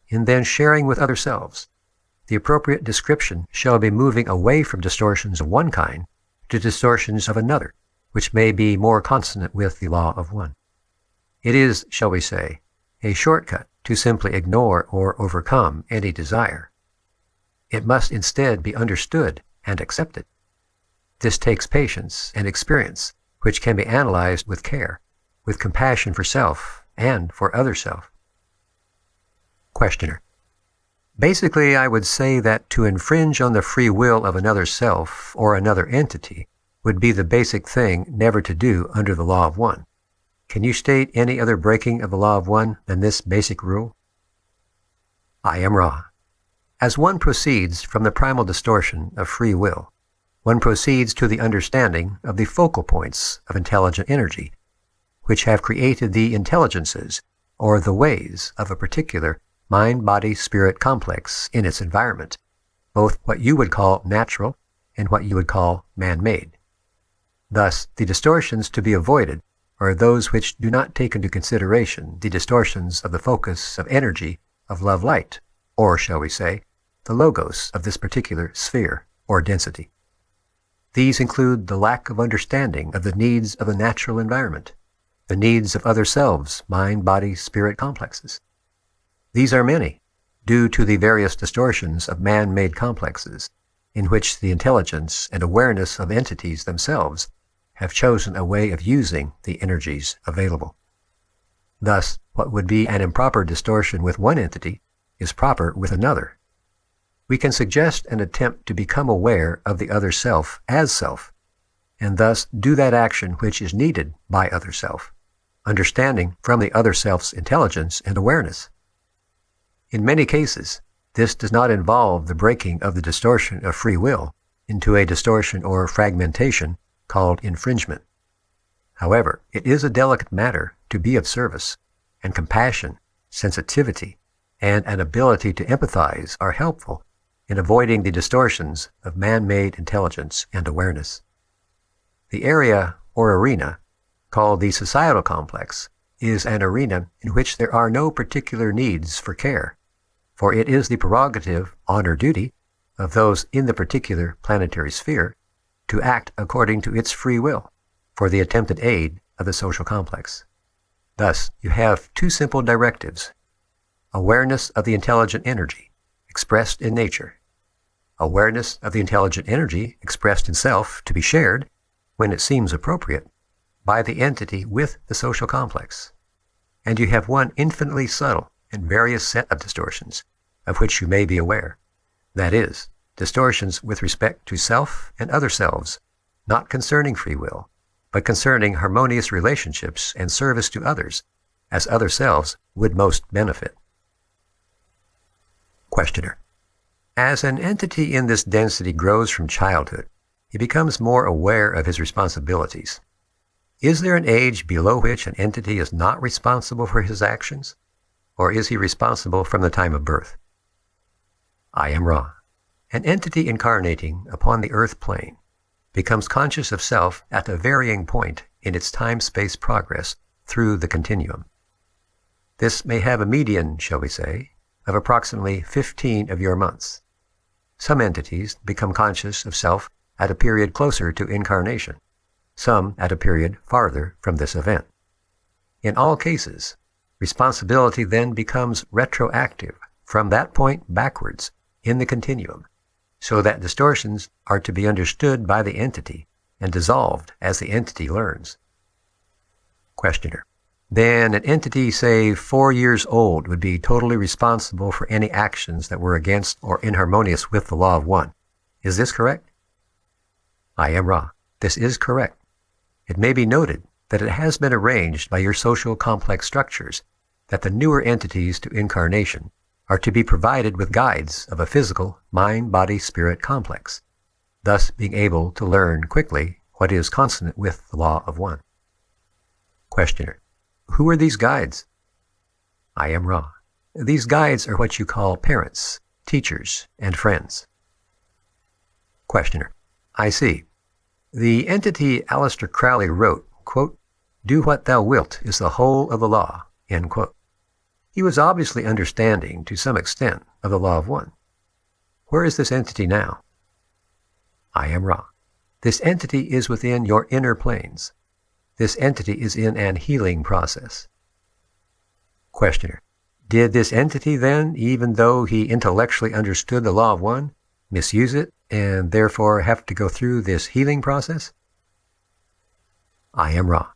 in then sharing with other selves, the appropriate description shall be moving away from distortions of one kind to distortions of another, which may be more consonant with the law of one. It is, shall we say, a shortcut to simply ignore or overcome any desire. It must instead be understood and accepted. This takes patience and experience, which can be analyzed with care, with compassion for self and for other self. Questioner: basically, I would say that to infringe on the free will of another self or another entity would be the basic thing never to do under the law of one. Can you state any other breaking of the law of one than this basic rule? I am Ra. As one proceeds from the primal distortion of free will, one proceeds to the understanding of the focal points of intelligent energy, which have created the intelligences, or the ways, of a particular mind-body-spirit complex in its environment, both what you would call natural and what you would call man-made. Thus, the distortions to be avoided are those which do not take into consideration the distortions of the focus of energy of love light, or shall we say, the logos of this particular sphere or density. These include the lack of understanding of the needs of the natural environment, the needs of other selves, mind, body, spirit complexes. These are many, due to the various distortions of man-made complexes, in which the intelligence and awareness of entities themselves have chosen a way of using the energies available. Thus, what would be an improper distortion with one entity is proper with another. We can suggest an attempt to become aware of the other self as self, and thus do that action which is needed by other self, understanding from the other self's intelligence and awareness. In many cases, this does not involve the breaking of the distortion of free will into a distortion or fragmentation called infringement. However, it is a delicate matter to be of service, and compassion, sensitivity, and an ability to empathize are helpful in avoiding the distortions of man-made intelligence and awareness. The area or arena, called the societal complex, is an arena in which there are no particular needs for care, for it is the prerogative, honor, duty of those in the particular planetary sphere to act according to its free will for the attempted aid of the social complex. Thus, you have two simple directives: awareness of the intelligent energy expressed in nature, awareness of the intelligent energy expressed in self to be shared, when it seems appropriate, by the entity with the social complex. And you have one infinitely subtle and various set of distortions, of which you may be aware. That is, distortions with respect to self and other selves, not concerning free will, but concerning harmonious relationships and service to others, as other selves would most benefit. Questioner: as an entity in this density grows from childhood, he becomes more aware of his responsibilities. Is there an age below which an entity is not responsible for his actions, or is he responsible from the time of birth? I am Ra. An entity incarnating upon the earth plane becomes conscious of self at a varying point in its time-space progress through the continuum. This may have a median, shall we say, of approximately 15 of your months. Some entities become conscious of self at a period closer to incarnation, some at a period farther from this event. In all cases, responsibility then becomes retroactive from that point backwards in the continuum, so that distortions are to be understood by the entity and dissolved as the entity learns. Questioner: then an entity, say 4 years old, would be totally responsible for any actions that were against or inharmonious with the law of one. Is this correct? I am Ra. This is correct. It may be noted that it has been arranged by your social complex structures that the newer entities to incarnation are to be provided with guides of a physical mind-body-spirit complex, thus being able to learn quickly what is consonant with the law of one. Questioner: who are these guides? I am Ra. These guides are what you call parents, teachers, and friends. Questioner: I see. The entity Aleister Crowley wrote, quote, "Do what thou wilt is the whole of the law," end quote. He was obviously understanding, to some extent, of the law of one. Where is this entity now? I am Ra. This entity is within your inner planes. This entity is in an healing process. Questioner: did this entity then, even though he intellectually understood the law of one, misuse it and therefore have to go through this healing process? I am Ra.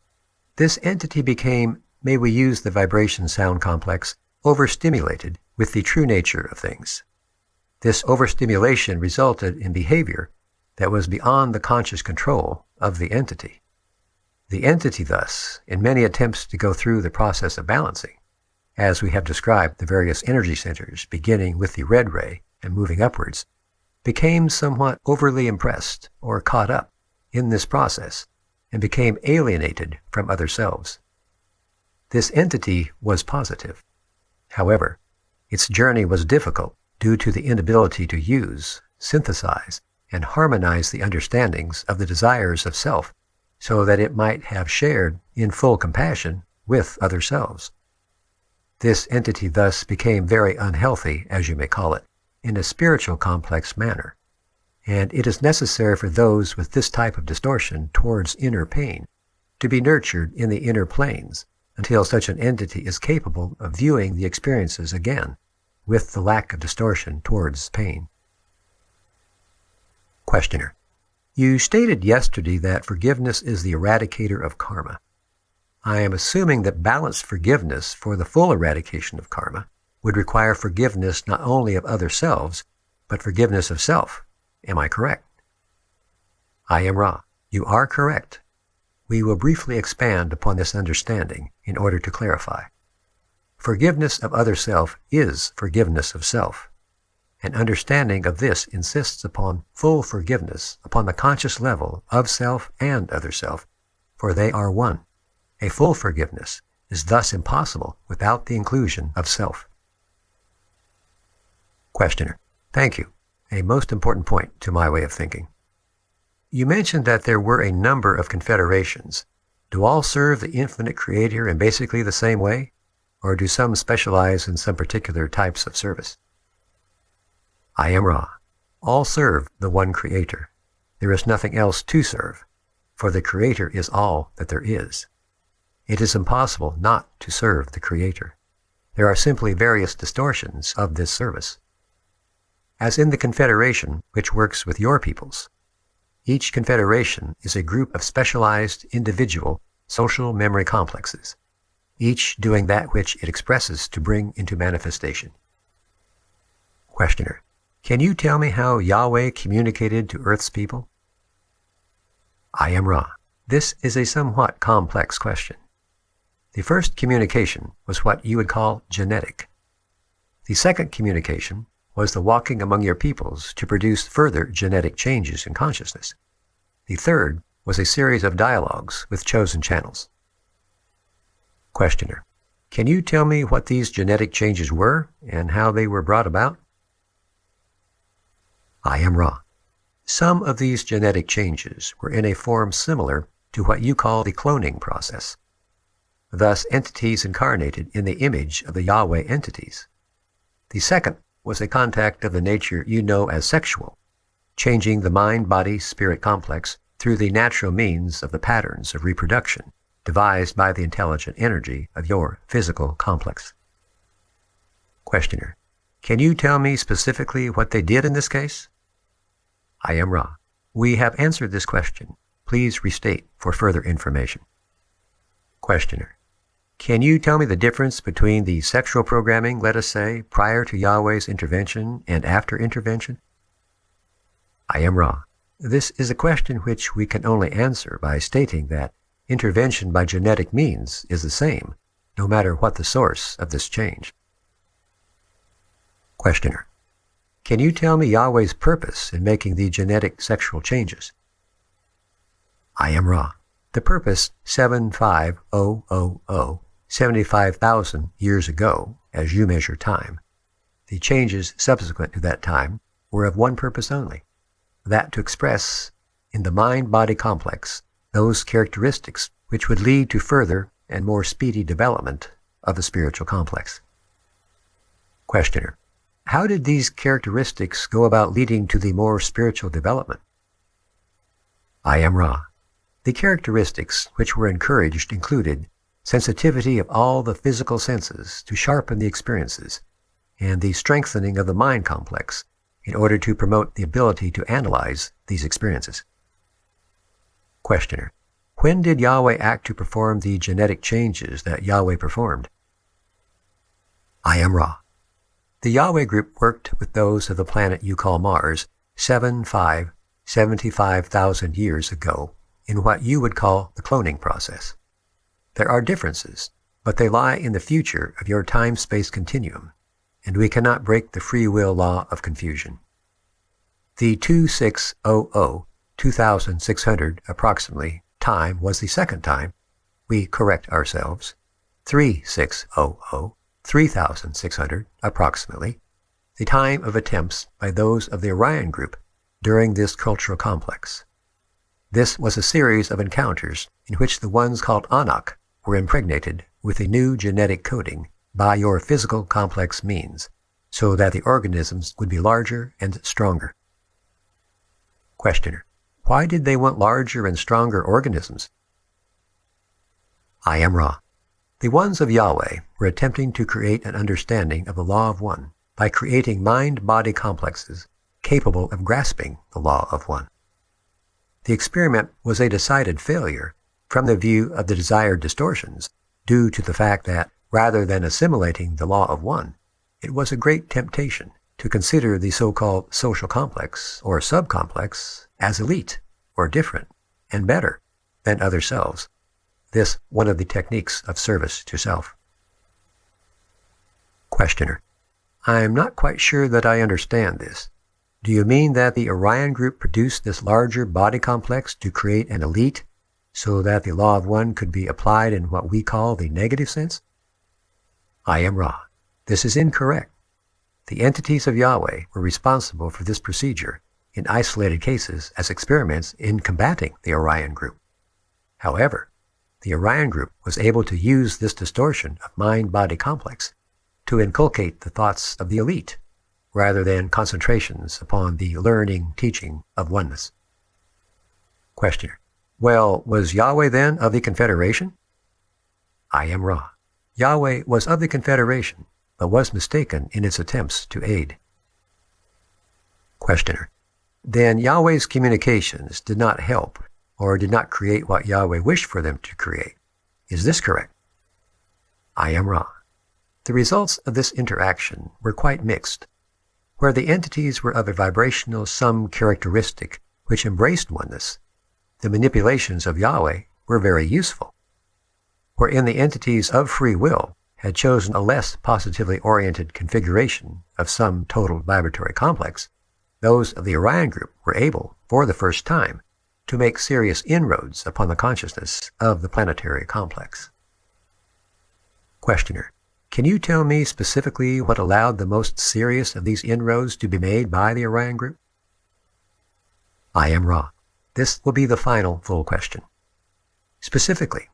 This entity became, may we use the vibration sound complex, overstimulated with the true nature of things. This overstimulation resulted in behavior that was beyond the conscious control of the entity. The entity thus, in many attempts to go through the process of balancing, as we have described the various energy centers beginning with the red ray and moving upwards, became somewhat overly impressed or caught up in this process and became alienated from other selves. This entity was positive. However, its journey was difficult due to the inability to use, synthesize, and harmonize the understandings of the desires of self so that it might have shared in full compassion with other selves. This entity thus became very unhealthy, as you may call it, in a spiritual complex manner, and it is necessary for those with this type of distortion towards inner pain to be nurtured in the inner planes until such an entity is capable of viewing the experiences again with the lack of distortion towards pain. Questioner: you stated yesterday that forgiveness is the eradicator of karma. I am assuming that balanced forgiveness for the full eradication of karma would require forgiveness not only of other selves, but forgiveness of self. Am I correct? I am Ra. You are correct. We will briefly expand upon this understanding in order to clarify. Forgiveness of other self is forgiveness of self. An understanding of this insists upon full forgiveness upon the conscious level of self and other self, for they are one. A full forgiveness is thus impossible without the inclusion of self. Questioner: thank you. A most important point to my way of thinking. You mentioned that there were a number of confederations. Do all serve the infinite creator in basically the same way, or do some specialize in some particular types of service? I am Ra. All serve the one creator. There is nothing else to serve, for the creator is all that there is. It is impossible not to serve the creator. There are simply various distortions of this service. As in the confederation which works with your peoples, each confederation is a group of specialized individual social memory complexes, each doing that which it expresses to bring into manifestation. Questioner: can you tell me how Yahweh communicated to Earth's people? I am Ra. This is a somewhat complex question. The first communication was what you would call genetic. The second communication was the walking among your peoples to produce further genetic changes in consciousness. The third was a series of dialogues with chosen channels. Questioner: can you tell me what these genetic changes were and how they were brought about? I am Ra. Some of these genetic changes were in a form similar to what you call the cloning process. Thus, entities incarnated in the image of the Yahweh entities. The second was a contact of the nature you know as sexual, changing the mind-body-spirit complex through the natural means of the patterns of reproduction devised by the intelligent energy of your physical complex. Questioner: Can you tell me specifically what they did in this case? I am Ra. We have answered this question. Please restate for further information. Questioner: Can you tell me the difference between the sexual programming, let us say, prior to Yahweh's intervention and after intervention? I am Ra. This is a question which we can only answer by stating that intervention by genetic means is the same, no matter what the source of this change. Questioner: Can you tell me Yahweh's purpose in making the genetic sexual changes? I am Ra. The purpose 75000, 75,000 years ago, as you measure time. The changes subsequent to that time were of one purpose only, that to express in the mind-body complex those characteristics which would lead to further and more speedy development of the spiritual complex. Questioner: How did these characteristics go about leading to the more spiritual development? I am Ra. The characteristics which were encouraged included sensitivity of all the physical senses to sharpen the experiences, and the strengthening of the mind complex in order to promote the ability to analyze these experiences. Questioner: When did Yahweh act to perform the genetic changes that Yahweh performed? I am Ra. The Yahweh group worked with those of the planet you call Mars 75,000 years ago in what you would call the cloning process. There are differences, but they lie in the future of your time-space continuum, and we cannot break the free will law of confusion. The 2600 approximately time was the second time. We correct ourselves. 3600 approximately, the time of attempts by those of the Orion group during this cultural complex. This was a series of encounters in which the ones called Anak were impregnated with a new genetic coding by your physical complex means, so that the organisms would be larger and stronger. Questioner: Why did they want larger and stronger organisms? I am Ra. The ones of Yahweh were attempting to create an understanding of the law of one by creating mind-body complexes capable of grasping the law of one. The experiment was a decided failure from the view of the desired distortions, due to the fact that, rather than assimilating the law of one, it was a great temptation to consider the so-called social complex or subcomplex as elite or different and better than other selves. This one of the techniques of service to self. Questioner: I am not quite sure that I understand this. Do you mean that the Orion group produced this larger body complex to create an elite so that the law of one could be applied in what we call the negative sense? I am Ra. This is incorrect. The entities of Yahweh were responsible for this procedure in isolated cases as experiments in combating the Orion group. However, the Orion group was able to use this distortion of mind-body complex to inculcate the thoughts of the elite, rather than concentrations upon the learning, teaching of oneness. Questioner: Well, was Yahweh then of the Confederation? I am Ra. Yahweh was of the Confederation, but was mistaken in its attempts to aid. Questioner: Then Yahweh's communications did not help or did not create what Yahweh wished for them to create. Is this correct? I am Ra. The results of this interaction were quite mixed. Where the entities were of a vibrational sum characteristic which embraced oneness, the manipulations of Yahweh were very useful. Wherein the entities of free will had chosen a less positively oriented configuration of some total vibratory complex, those of the Orion group were able, for the first time, to make serious inroads upon the consciousness of the planetary complex. Questioner: Can you tell me specifically what allowed the most serious of these inroads to be made by the Orion group? I am Ra. This will be the final full question. Specifically,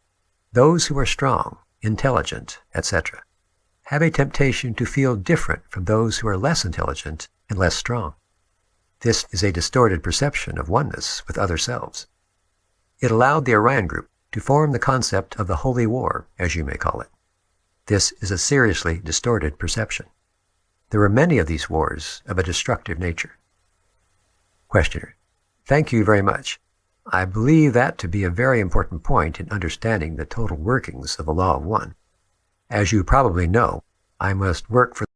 those who are strong, intelligent, etc., have a temptation to feel different from those who are less intelligent and less strong. This is a distorted perception of oneness with other selves. It allowed the Orion group to form the concept of the holy war, as you may call it. This is a seriously distorted perception. There are many of these wars of a destructive nature. Questioner: Thank you very much. I believe that to be a very important point in understanding the total workings of the law of one. As you probably know, I must work for